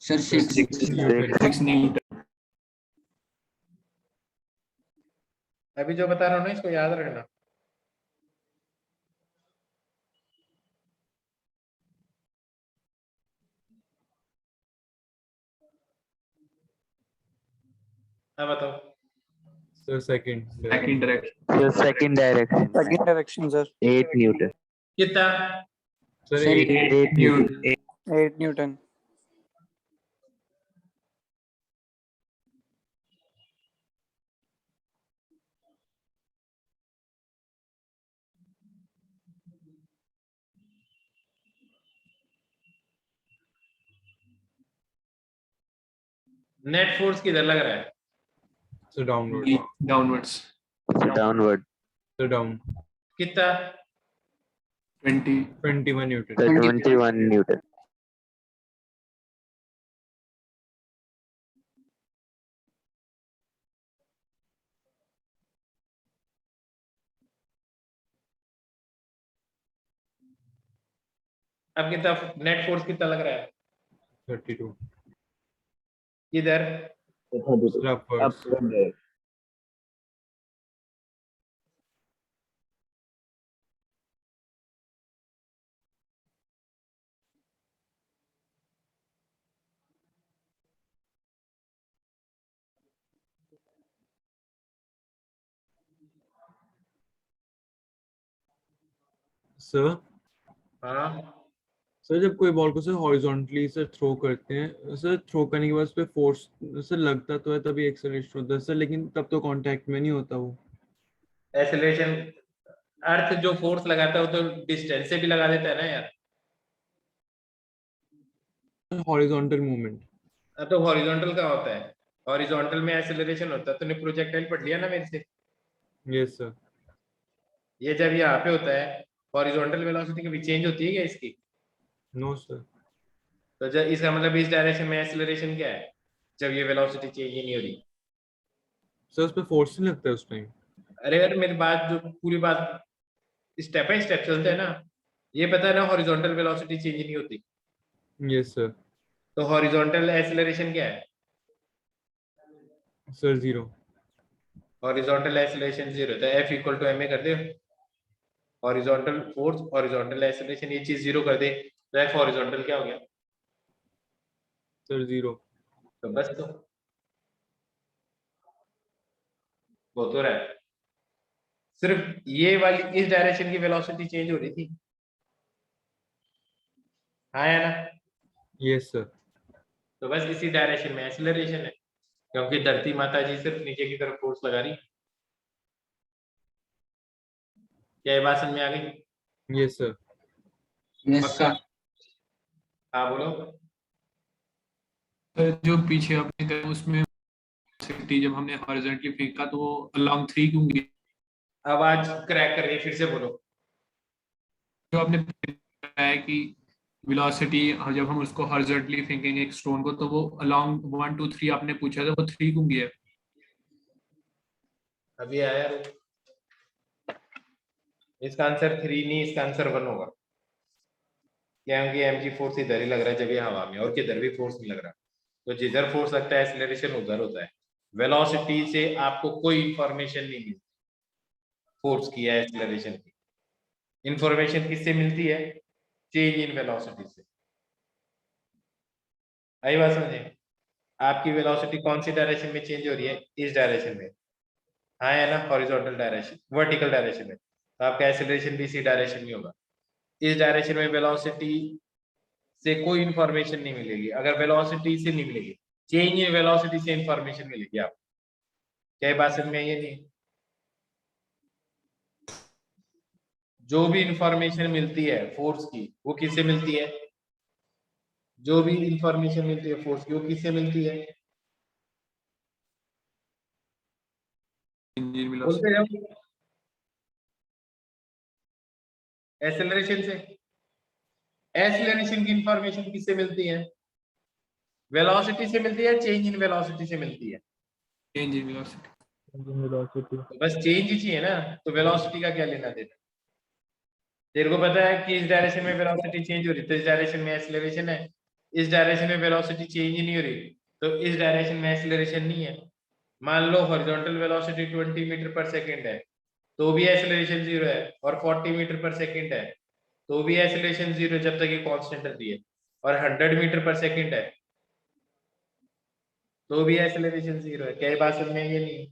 Sir 6 Newton. अभी जो बता रहा हूँ ना इसको याद रखना। अब बताओ। Sir second direction. So second direction. Second direction sir. 8 Newton. कितना? Sir 8 Newton. 8 Newton. Net force किधर लग रहा है? Sir downward. Downwards. Downward. Sir down. कितना? 21 न्यूटन। So 21 Newton. अब कितना नेट फोर्स कितना लग रहा है? 32। किधर? Sir upwards. सर हाँ सर जब कोई बॉल को सर हॉरिजॉन्टली सर थ्रो करते हैं सर, थ्रो करने के बाद उस पे फोर्स सर लगता तो है तभी एक्सेलरेशन होता है सर, लेकिन तब तो कांटेक्ट में नहीं होता वो। एक्सेलरेशन, अर्थ जो फोर्स लगाता है वो तो डिस्टेंस से भी लगा देता है ना यार। Horizontal movement. अब तो हॉरिजॉन्टल का होता है, हॉरिजॉन्टल में एक्सेलरेशन होता है। तूने प्रोजेक्टाइल पढ़ लिया ना मेरे से? Yes sir. ये जब यहाँ पे होता है हॉरिजॉन्टल वेलोसिटी कभी चेंज होती है क्या इसकी? No sir. तो जब इसका मतलब इस डायरेक्शन में एक्सेलरेशन क्या है जब ये वेलोसिटी चेंज ही नहीं हो रही? सर उस पे फोर्स नहीं लगता है उस टाइम। अरे यार मेरी बात, जो पूरी बात स्टेप बाय स्टेप चलते हैं ना, ये पता है ना हॉरिजॉन्टल वेलोसिटी चेंज नहीं होती। Yes sir. तो हॉरिजॉन्टल एक्सेलरेशन क्या है? सर 0। हॉरिजॉन्टल एक्सेलरेशन 0 होता है। F इक्वल टू ma कर दे, हॉरिजॉन्टल फोर्स हॉरिजॉन्टल एक्सेलरेशन, ये चीज 0 कर दे तो F हॉरिजॉन्टल क्या हो गया? सर 0। तो बस, तो वो तो रहा है। सिर्फ ये वाली इस डायरेक्शन की वेलोसिटी चेंज हो रही थी, हाँ या ना? Yes sir. तो बस इसी डायरेक्शन में एक्सेलरेशन है, क्योंकि धरती माता जी सिर्फ नीचे की तरफ फोर्स लगा रही। क्या ये बात समझ में आ गई? Yes sir. पक्का? हाँ बोलो। जो पीछे आपने कहा उसमें जब हमने हॉरिजॉन्टली फेंका तो वो अलोंग 3 क्यों गई? आवाज क्रैक कर रही है, फिर से बोलो। जो आपने बताया कि वेलोसिटी जब हम उसको हॉरिजॉन्टली फेंकेंगे एक स्टोन को तो वो अलोंग 1 2 3 आपने पूछा था वो 3 घूम गया। अभी आया रुक। इसका आंसर 3 नहीं, इसका आंसर 1 होगा, क्योंकि mg फोर्स इधर ही लग रहा है जब ये हवा में, और किधर भी फोर्स नहीं लग रहा, तो जिधर फोर्स लगता है एक्सीलरेशन उधर होता है। वेलोसिटी से आपको कोई इंफॉर्मेशन नहीं मिलती फोर्स की या एक्सीलरेशन की। इंफॉर्मेशन किससे मिलती है? चेंज इन वेलोसिटी से। आई बात समझे? आपकी वेलोसिटी कौन सी डायरेक्शन में चेंज हो रही है? इस डायरेक्शन में, हाँ है ना, हॉरिजॉन्टल डायरेक्शन, वर्टिकल डायरेक्शन में, तो आपका एक्सीलरेशन भी इसी डायरेक्शन में होगा। इस डायरेक्शन में वेलोसिटी से कोई इंफॉर्मेशन नहीं मिलेगी। अगर वेलोसिटी से नहीं मिलेगी, चेंज इन वेलोसिटी से इंफॉर्मेशन मिलेगी आपको। क्या बात समझ में आई है? नहीं, जो भी इंफॉर्मेशन मिलती है फोर्स की वो किससे मिलती है? जो भी इंफॉर्मेशन मिलती है फोर्स की वो किससे मिलती है? इंजीन बोलते वेलोसिटी। जाओ। एक्सेलरेशन से। एक्सेलरेशन की इंफॉर्मेशन किससे मिलती है? वेलोसिटी से मिलती है, चेंज इन वेलोसिटी से मिलती है। Engine velocity. तो बस चेंज ही चाहिए ना, तो वेलोसिटी का क्या लेना देना? तेरे को पता है कि इस डायरेक्शन में वेलोसिटी चेंज हो रही है तो इस डायरेक्शन में एक्सीलरेशन है, इस डायरेक्शन में वेलोसिटी चेंज ही नहीं हो रही तो इस डायरेक्शन में एक्सीलरेशन नहीं है। मान लो horizontal velocity 20 metre per second है तो भी एक्सीलरेशन 0 है, और 40 मीटर पर सेकंड है तो भी एक्सीलरेशन 0 जब तक ये कांस्टेंट रहती है, और 100 मीटर पर सेकंड है तो भी एक्सीलरेशन 0 है। क्या ये बात समझ में आई? ये नहीं?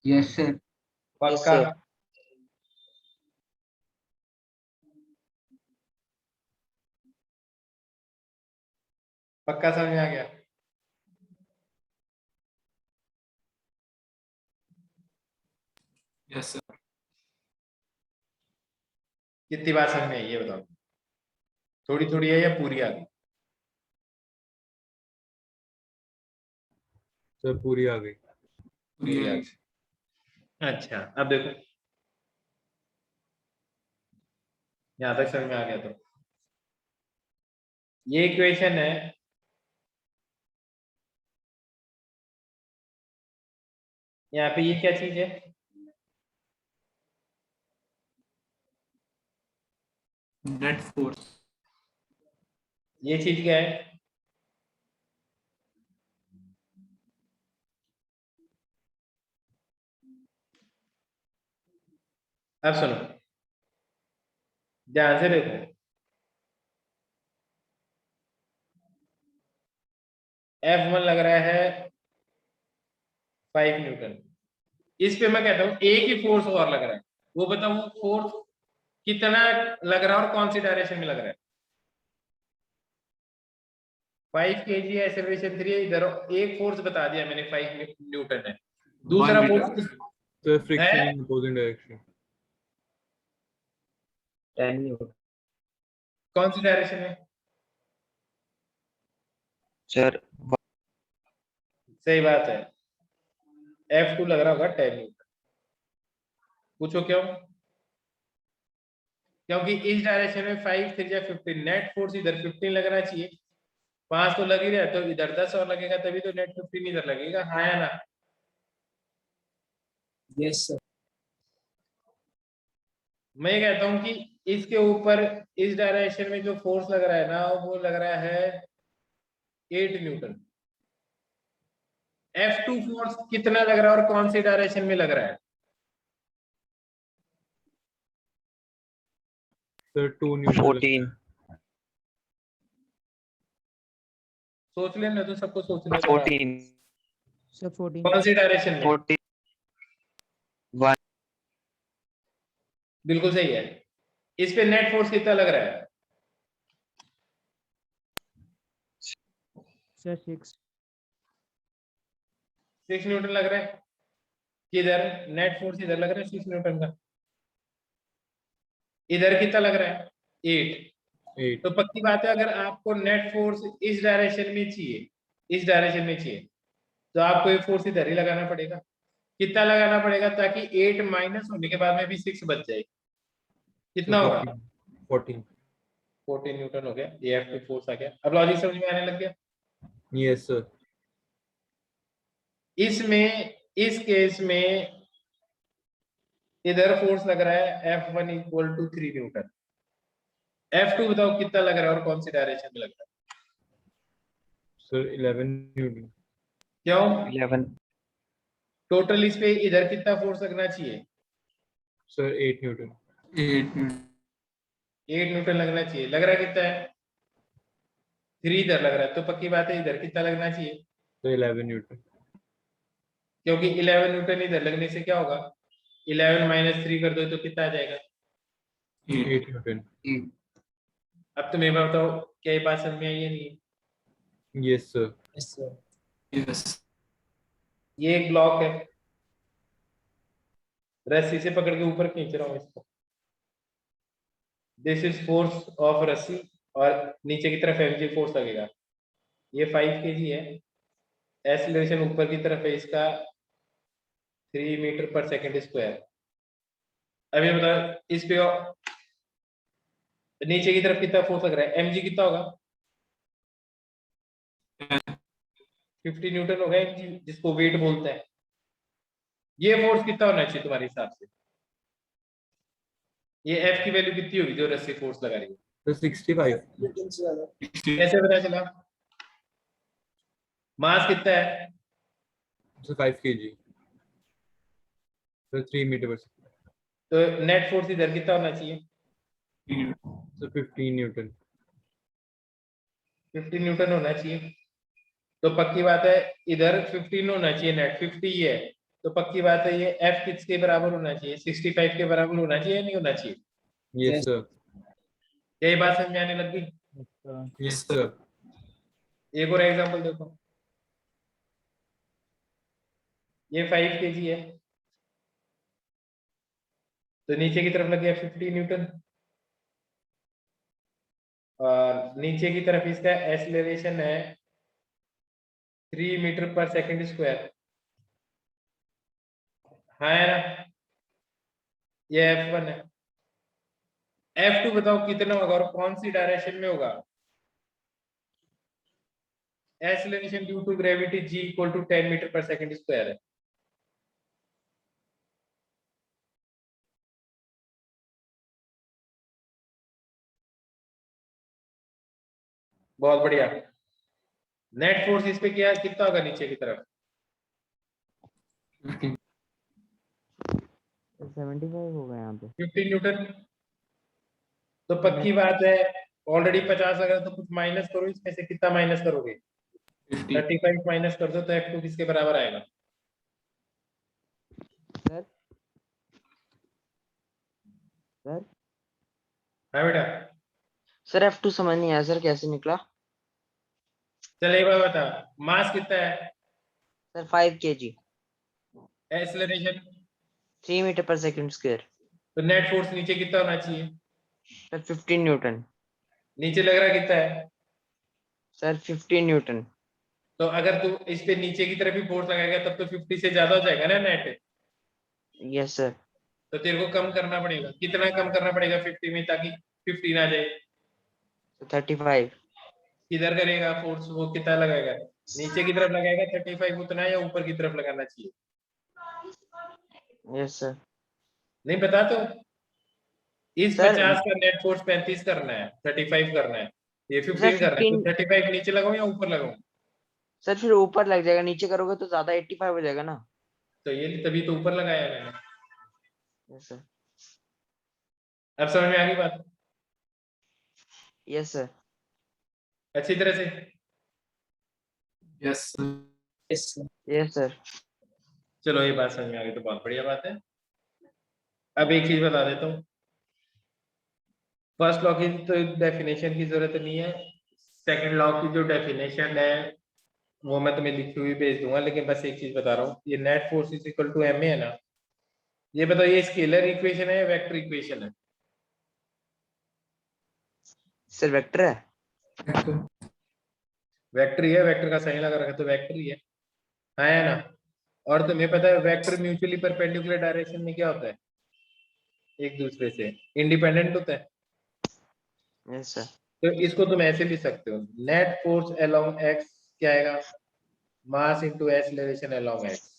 Yes sir. पक्का? पक्का समझ में आ गया? Yes sir. कितनी बात समझ में आई ये बताओ? थोड़ी थोड़ी है या पूरी आ गई? सर पूरी आ गई। पूरी आ गई। अच्छा, अब देखो यहां तक समझ में आ गया। तो ये इक्वेशन है, यहाँ पे ये क्या चीज है? Net force. ये चीज क्या है? अब सुनो, ध्यान से देखो। F1 लग रहा है 5 न्यूटन। इस पे मैं कहता हूँ एक ही फोर्स और लग रहा है, वो बताओ वो फोर्स कितना लग रहा है और कौन सी डायरेक्शन में लग रहा है? 5 kg एक्सेलरेशन 3 है इधर, एक फोर्स बता दिया मैंने 5 न्यूटन है, दूसरा 1 फोर्स मीटर। सर फ्रिक्शन है इन अपोजिंग डायरेक्शन। कौन सी डायरेक्शन में? सर सही बात है, F2 लग रहा होगा 10 न्यूटन। पूछो क्यों? क्योंकि इस डायरेक्शन में 5 3 या 15, नेट फोर्स इधर 15 लगना चाहिए, 5 तो लग ही रहा है, तो इधर 10 और लगेगा तभी तो नेट 15 इधर लगेगा, हाँ या ना? Yes sir. मैं ये कहता हूँ कि इसके ऊपर इस डायरेक्शन में जो फोर्स लग रहा है ना वो लग रहा है 8 न्यूटन। F2 फोर्स कितना लग रहा है और कौन सी डायरेक्शन में लग रहा है? सर 2 न्यूटन 14 सोच लेना, तो सबको सोचने दो। 14 सर 14। कौन सी डायरेक्शन में? 14 1 बिल्कुल सही है। इस पे नेट फोर्स कितना लग रहा है? सर 6। 6 न्यूटन लग रहा है। किधर नेट फोर्स इधर लग रहा है 6 न्यूटन का, इधर कितना लग रहा है? 8। 8। तो पक्की बात है अगर आपको नेट फोर्स इस डायरेक्शन में चाहिए, इस डायरेक्शन में चाहिए, तो आपको ये फोर्स इधर ही लगाना पड़ेगा। कितना लगाना पड़ेगा ताकि 8 माइनस होने के बाद में भी 6 बच जाए? कितना होगा? 14. 14 न्यूटन हो गया, ये F2 फोर्स आ गया। अब लॉजिक समझ में आने लग गया? Yes sir. इसमें इस केस में इधर फोर्स लग रहा है F1 equal to 3 Newton. F2 बताओ कितना लग रहा है और कौन सी डायरेक्शन में लग रहा है? Sir 11 Newton. क्यों? 11 टोटल इस पे इधर कितना फोर्स लगना चाहिए? Sir 8 Newton. 8 न्यूटन 8 न्यूटन लगना चाहिए। लग रहा है कितना है? 3 इधर लग रहा है, तो पक्की बात है इधर कितना लगना चाहिए? So 11 Newton. क्योंकि 11 न्यूटन इधर लगने से क्या होगा? 11 माइनस 3 कर दो तो कितना आ जाएगा? 8 Newton. अब तुम्हें बताओ क्या ये बात समझ में आई है? नहीं? Yes sir. यस ये एक ब्लॉक है, रस्सी से पकड़ के ऊपर खींच रहा हूँ इसको। दिस इज फोर्स ऑफ रस्सी और नीचे की तरफ mg फोर्स लगेगा। ये 5 kg है। एक्सीलरेशन ऊपर की तरफ है इसका 3 मीटर पर सेकंड स्क्वायर। अब ये बताओ इस पे नीचे की तरफ कितना फोर्स लग रहा है? mg कितना होगा? 50 न्यूटन होगा mg, जिसको वेट बोलते हैं। ये फोर्स कितना होना चाहिए तुम्हारे हिसाब से? ये F की वैल्यू कितनी होगी जो रस्सी फोर्स लगा रही है? So 65. कैसे पता चला? मास कितना है? So 5 kg. So 3 meter per second. तो नेट फोर्स इधर कितना होना चाहिए? So 15 Newton. 15 न्यूटन होना चाहिए। तो पक्की बात है इधर 15 होना चाहिए नेट, 50 ही है। तो पक्की बात है ये F किसके बराबर होना चाहिए? 65 के बराबर होना चाहिए या नहीं होना चाहिए? Yes sir. यही बात समझ में आने लग गई? Yes sir. एक और एग्जांपल देखो। ये 5 kg है, तो नीचे की तरफ लग गया 50 न्यूटन और नीचे की तरफ इसका एक्सीलरेशन है 3 मीटर पर सेकंड स्क्वायर। हाँ है ना? ये F1 है। F2 बताओ कितना होगा और कौन सी डायरेक्शन में होगा? Acceleration due to gravity g equal to 10 metre per second square है। बहुत बढ़िया। नेट फोर्स इस पे क्या कितना होगा नीचे की तरफ? 75 होगा यहाँ पे। 15 न्यूटन। तो पक्की बात है ऑलरेडी 50 लगा तो कुछ माइनस करो, इसमें से कितना माइनस करोगे? 35 माइनस कर दो तो F2 किसके बराबर आएगा? सर सर हाँ बेटा। सर F2 समझ नहीं आया सर, कैसे निकला? चल एक बार बता, मास कितना है? Sir 5 kg, acceleration? 3 metre per second square. तो नेट फोर्स नीचे कितना होना चाहिए? Sir 15 Newton. नीचे लग रहा कितना है? Sir 15 Newton. तो अगर तू इस पे नीचे की तरफ भी फोर्स लगाएगा तब तो 50 से ज्यादा हो जाएगा ना नेट। Yes sir. तो तेरे को कम करना पड़ेगा। कितना कम करना पड़ेगा 50 में ताकि 15 आ जाए? 35। किधर करेगा फोर्स? वो कितना लगाएगा? नीचे की तरफ लगाएगा 35 उतना या ऊपर की तरफ लगाना चाहिए? Yes sir. नहीं पता तो इस सर 50 का नेट फोर्स 35 करना है, 35 करना है, ये 15 करना है, तो 35 नीचे लगाऊं या ऊपर लगाऊं? सर फिर ऊपर लग जाएगा, नीचे करोगे तो ज्यादा 85 हो जाएगा ना। तो ये तभी तो ऊपर लगाया मैंने। Yes sir. अब समझ में आ गई बात? Yes sir. अच्छी तरह से? Yes yes sir. चलो ये बात समझ में आ गई तो बहुत बढ़िया बात है। अब एक चीज बता देता हूँ, फर्स्ट लॉ की तो डेफिनेशन की जरूरत नहीं है, सेकंड लॉ की जो डेफिनेशन है वो मैं तुम्हें लिखी हुई भेज दूंगा, लेकिन बस एक चीज बता रहा हूँ, ये net force is equal to ma है ना, ये बताओ ये स्केलर इक्वेशन है या वेक्टर इक्वेशन है? सर वेक्टर है। वेक्टर ही है, वेक्टर का साइन लगा रखा तो वेक्टर ही है ना? और तुम्हें पता है वेक्टर म्यूचुअली परपेंडिकुलर डायरेक्शन में क्या होता है? एक दूसरे से, इंडिपेंडेंट होता है। Yes sir. तो इसको तुम ऐसे लिख सकते हो, नेट फोर्स अलोंग एक्स क्या आएगा, mass into acceleration along x.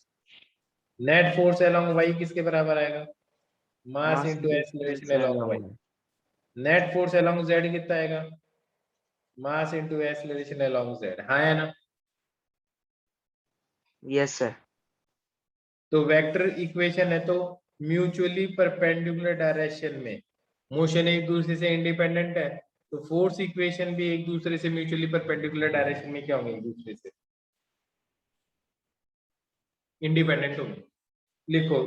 Net force along y किसके बराबर आएगा, mass into acceleration along y. Net force along z कितना आएगा, mass into acceleration along z. हाँ है ना। Yes sir. तो वेक्टर इक्वेशन है, तो म्यूचुअली परपेंडिकुलर डायरेक्शन में मोशन एक दूसरे से इंडिपेंडेंट है, तो फोर्स इक्वेशन भी एक दूसरे से म्यूचुअली परपेंडिकुलर डायरेक्शन में क्या होंगे, एक दूसरे से इंडिपेंडेंट होंगे। लिखो,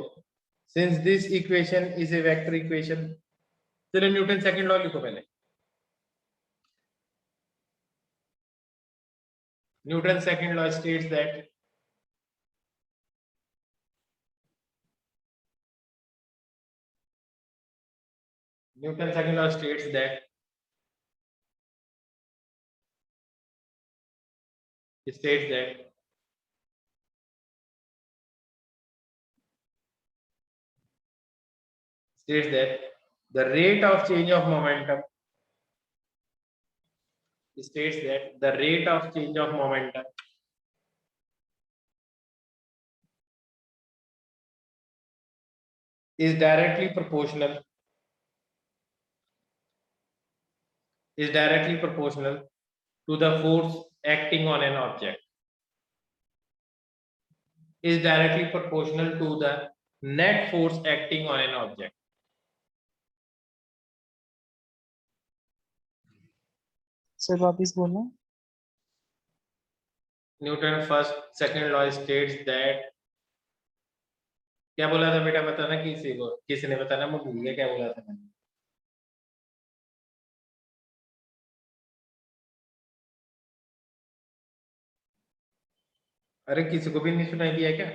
since this equation is a vector equation, चलो न्यूटन सेकंड लॉ लिखो पहले। Newton second law states that Newton's second law states that the rate of change of momentum is directly proportional to the force acting on an object, is directly proportional to the net force acting on an object. Sir वापिस बोलना। Newton first second law states that, क्या बोला था बेटा, बताना किसी को, किसी ने बताना, मैं भूल गया क्या बोला था मैंने। अरे किसी को भी नहीं सुनाई दिया क्या,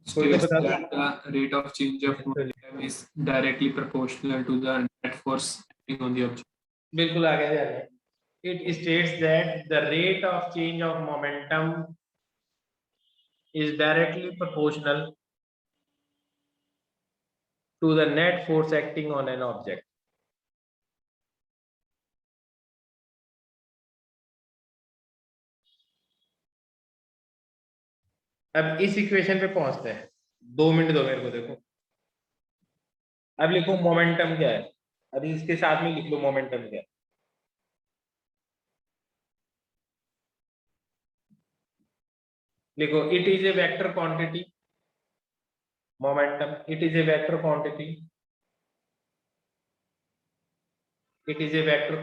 कोई तो States बता दो। that the rate of change of momentum is directly proportional to the net force acting on the object. बिल्कुल आगे जा रहे हैं। It states that the rate of change of momentum is directly proportional to the net force acting on an object. अब इस इक्वेशन पे पहुंचते हैं, 2 मिनट दो मेरे को, देखो अब लिखो मोमेंटम क्या है, अभी इसके साथ में लिख लो मोमेंटम क्या है। लिखो, it is a vector quantity, momentum it is a vector quantity, it is a vector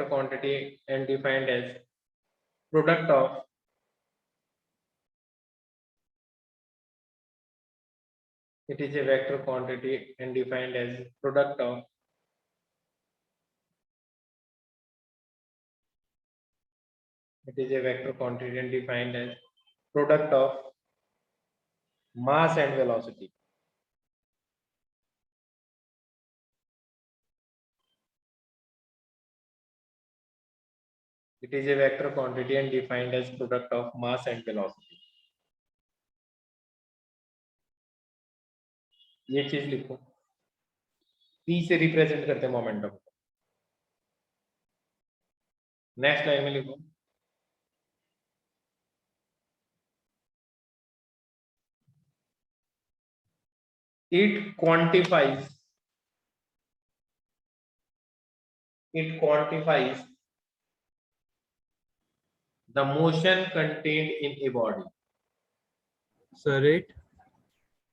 quantity and defined as product of it is a vector quantity and defined as product of it is a vector quantity and defined as product of mass and velocity. It is a vector quantity and defined as product of mass and velocity. ये चीज लिखो, P से रिप्रेजेंट करते हैं मोमेंटम को। नेक्स्ट लाइन में लिखो, it quantifies the motion contained in a body. Sir, rate.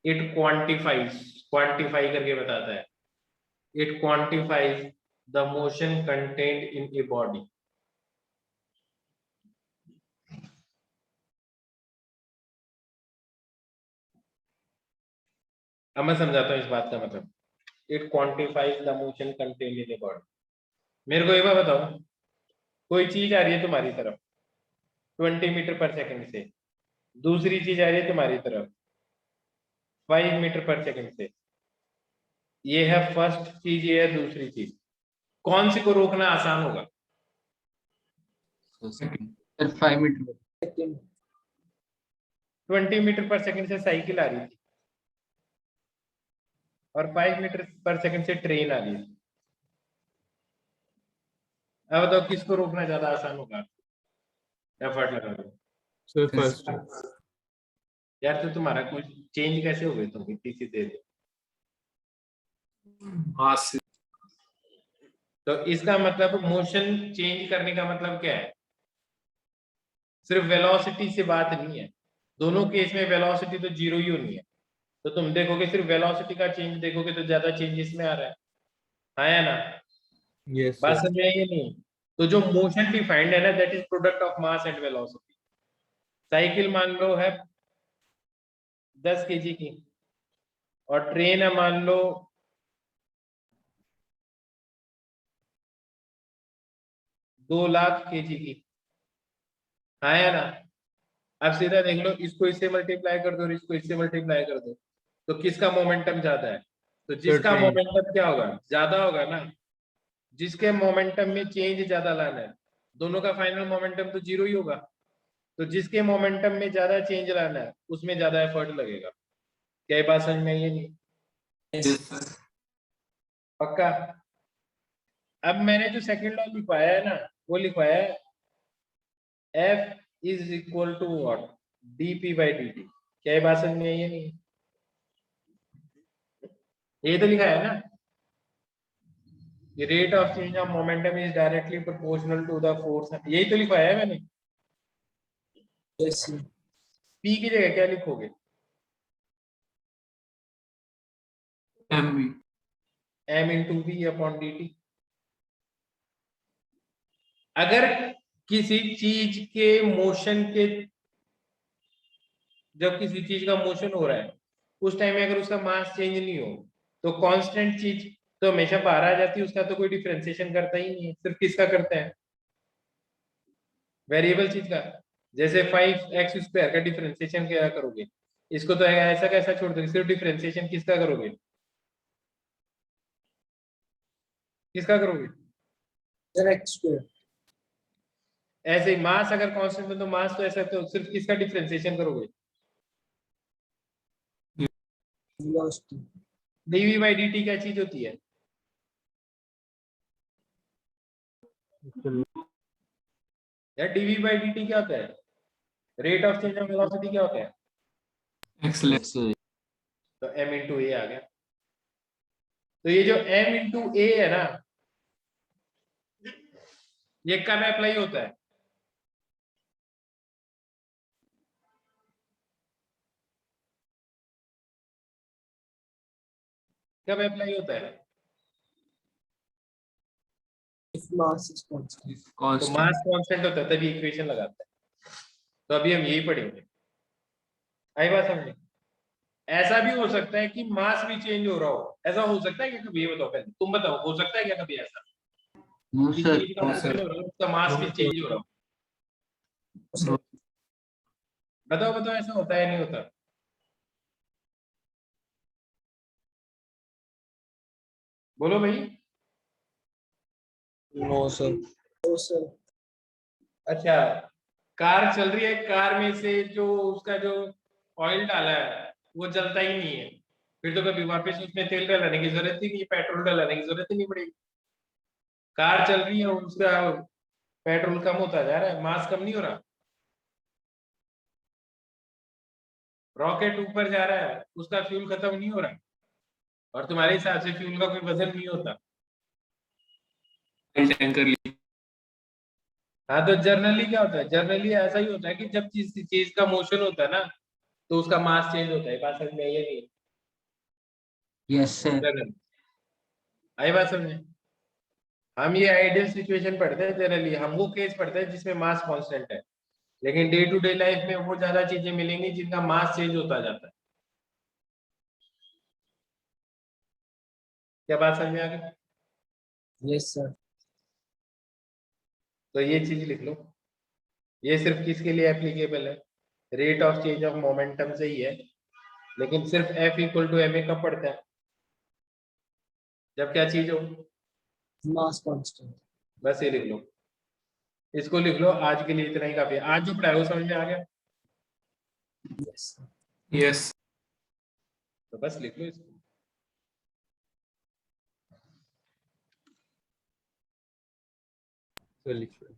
It quantifies, quantify करके बताता है, it quantifies the motion contained in a body. अब मैं समझाता हूँ इस बात का मतलब। It quantifies the motion contained in a body. मेरे को एक बार बताओ, कोई चीज आ रही है तुम्हारी तरफ 20 मीटर पर सेकंड से, दूसरी चीज आ रही है तुम्हारी तरफ 5 मीटर पर सेकंड से, ये है फर्स्ट चीज, ये है दूसरी चीज, कौन सी को रोकना आसान होगा? 5 मीटर। 20 मीटर पर सेकंड से साइकिल आ रही थी और 5 मीटर पर सेकंड से ट्रेन आ रही थी, अब बताओ किसको रोकना ज्यादा आसान होगा? एफर्ट लगा दो सर फर्स्ट। यार। तो तुम्हारा कुछ चेंज कैसे हो गए तुम इतनी सी देर में? हाँ से तो इसका मतलब मोशन चेंज करने का मतलब क्या है? सिर्फ वेलोसिटी से बात नहीं है, दोनों केस में वेलोसिटी तो जीरो ही होनी है। तो तुम देखोगे सिर्फ वेलोसिटी का चेंज देखोगे तो ज्यादा चेंज इसमें आ रहा है, हाँ या ना? यस बात सर। समझ में आई या नहीं? तो जो मोशन डिफाइंड है ना, that is product of mass and velocity. Cycle मान लो है 10 kg की और ट्रेन है मान लो 2 लाख kg की, हाँ या ना? अब सीधा देख लो, इसको इससे मल्टीप्लाई कर दो और इसको इससे मल्टीप्लाई कर दो, तो किसका मोमेंटम ज्यादा है? तो जिसका ट्रेन। मोमेंटम क्या होगा? ज्यादा होगा ना। जिसके मोमेंटम में चेंज ज्यादा लाना है, दोनों का फाइनल मोमेंटम तो जीरो ही होगा। तो जिसके मोमेंटम में ज्यादा चेंज लाना है उसमें ज्यादा एफर्ट लगेगा। क्या ये बात समझ में आई है? नहीं? पक्का? अब मैंने जो सेकंड लॉ लिखवाया है ना, वो लिखवाया है F is equal to what? dp/dt। क्या ये बात समझ में आई है? नहीं? ये तो लिखा है ना, rate of change of momentum is directly proportional to the force. यही तो लिखवाया है मैंने। P की जगह क्या लिखोगे? mv m into v upon dt। अगर किसी चीज के मोशन के, जब किसी चीज का मोशन हो रहा है उस टाइम में अगर उसका मास चेंज नहीं हो तो कांस्टेंट चीज तो हमेशा बाहर आ जाती है, उसका तो कोई डिफरेंशिएशन करता ही नहीं है। सिर्फ किसका करता है? वेरिएबल चीज का। जैसे 5x² का डिफरेंशिएशन क्या करोगे? इसको तो ऐसा कैसा छोड़ दोगे, सिर्फ डिफरेंशिएशन किसका करोगे? किसका करोगे? ऐसे ही मास अगर कांस्टेंट है तो मास तो ऐसा तो सिर्फ किसका डिफरेंशिएशन करोगे? dv/dt क्या चीज होती है? यार dv/dt क्या होता है? Rate of change of velocity क्या होता है? एक्सेलरेशन तो m इंटू ए आ गया। तो ये जो m इंटू ए है ना, ये कब अप्लाई होता है? कब अप्लाई होता है? तो कांस्टेंट मास कांस्टेंट होता है तभी इक्वेशन लगाता है। तो अभी हम यही पढ़ेंगे। आई बात समझ? ऐसा भी हो सकता है कि मास भी चेंज हो रहा हो। ऐसा हो सकता है क्या कभी? ये बताओ पहले, तुम बताओ, हो सकता है क्या कभी ऐसा कि चीज का मोशन हो रहा हो, उसका मास भी चेंज हो रहा हो? बताओ बताओ, ऐसा होता है नहीं होता? बोलो भाई। No sir. अच्छा, कार चल रही है, कार में से जो उसका जो ऑयल डाला है वो जलता ही नहीं है, फिर तो कभी वापस उसमें तेल डलाने की जरूरत ही नहीं, पेट्रोल डलाने की जरूरत ही नहीं पड़ेगी। कार चल रही है और उसका पेट्रोल कम होता जा रहा है, मास कम नहीं हो रहा। रॉकेट ऊपर जा रहा है, उसका फ्यूल खत्म नहीं हो रहा, और तुम्हारे हिसाब से फ्यूल का कोई वजन नहीं होता। टैंकर हाँ, तो जर्नली क्या होता है? जर्नली ऐसा ही होता है कि जब चीज का मोशन होता है ना तो उसका मास चेंज होता है। बात समझ में आई है? नहीं? Yes sir. जनरली आई बात समझ में? हम ये आइडियल सिचुएशन पढ़ते हैं, जनरली हम वो केस पढ़ते हैं जिसमें मास कांस्टेंट है, लेकिन डे टू डे लाइफ में वो ज्यादा चीजें मिलेंगी जिनका मास चेंज होता जाता है। क्या बात समझ में आ गई? Yes sir. तो ये चीज लिख लो, ये सिर्फ किसके लिए एप्लीकेबल है? Rate of change of momentum से ही है, लेकिन सिर्फ F इक्वल टू ma कब पड़ता है? जब क्या चीज हो? Mass constant. बस ये लिख लो, इसको लिख लो। आज के लिए इतना ही काफी है। आज जो पढ़ाया वो समझ में आ गया? यस तो बस लिख लो इसको। सर लिख लो।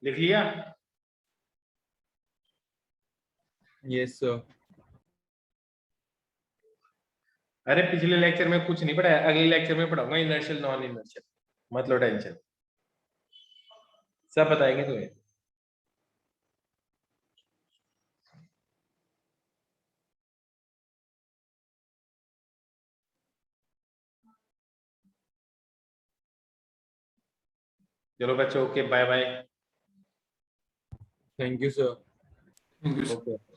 लिख लिया? Yes sir. अरे पिछले लेक्चर में कुछ नहीं पढ़ाया, अगले लेक्चर में पढ़ाऊंगा इनर्शियल नॉन इनर्शियल, मत लो टेंशन, सब बताएंगे तुम्हें। चलो बच्चों, okay, bye bye. Thank you sir. Thank you okay.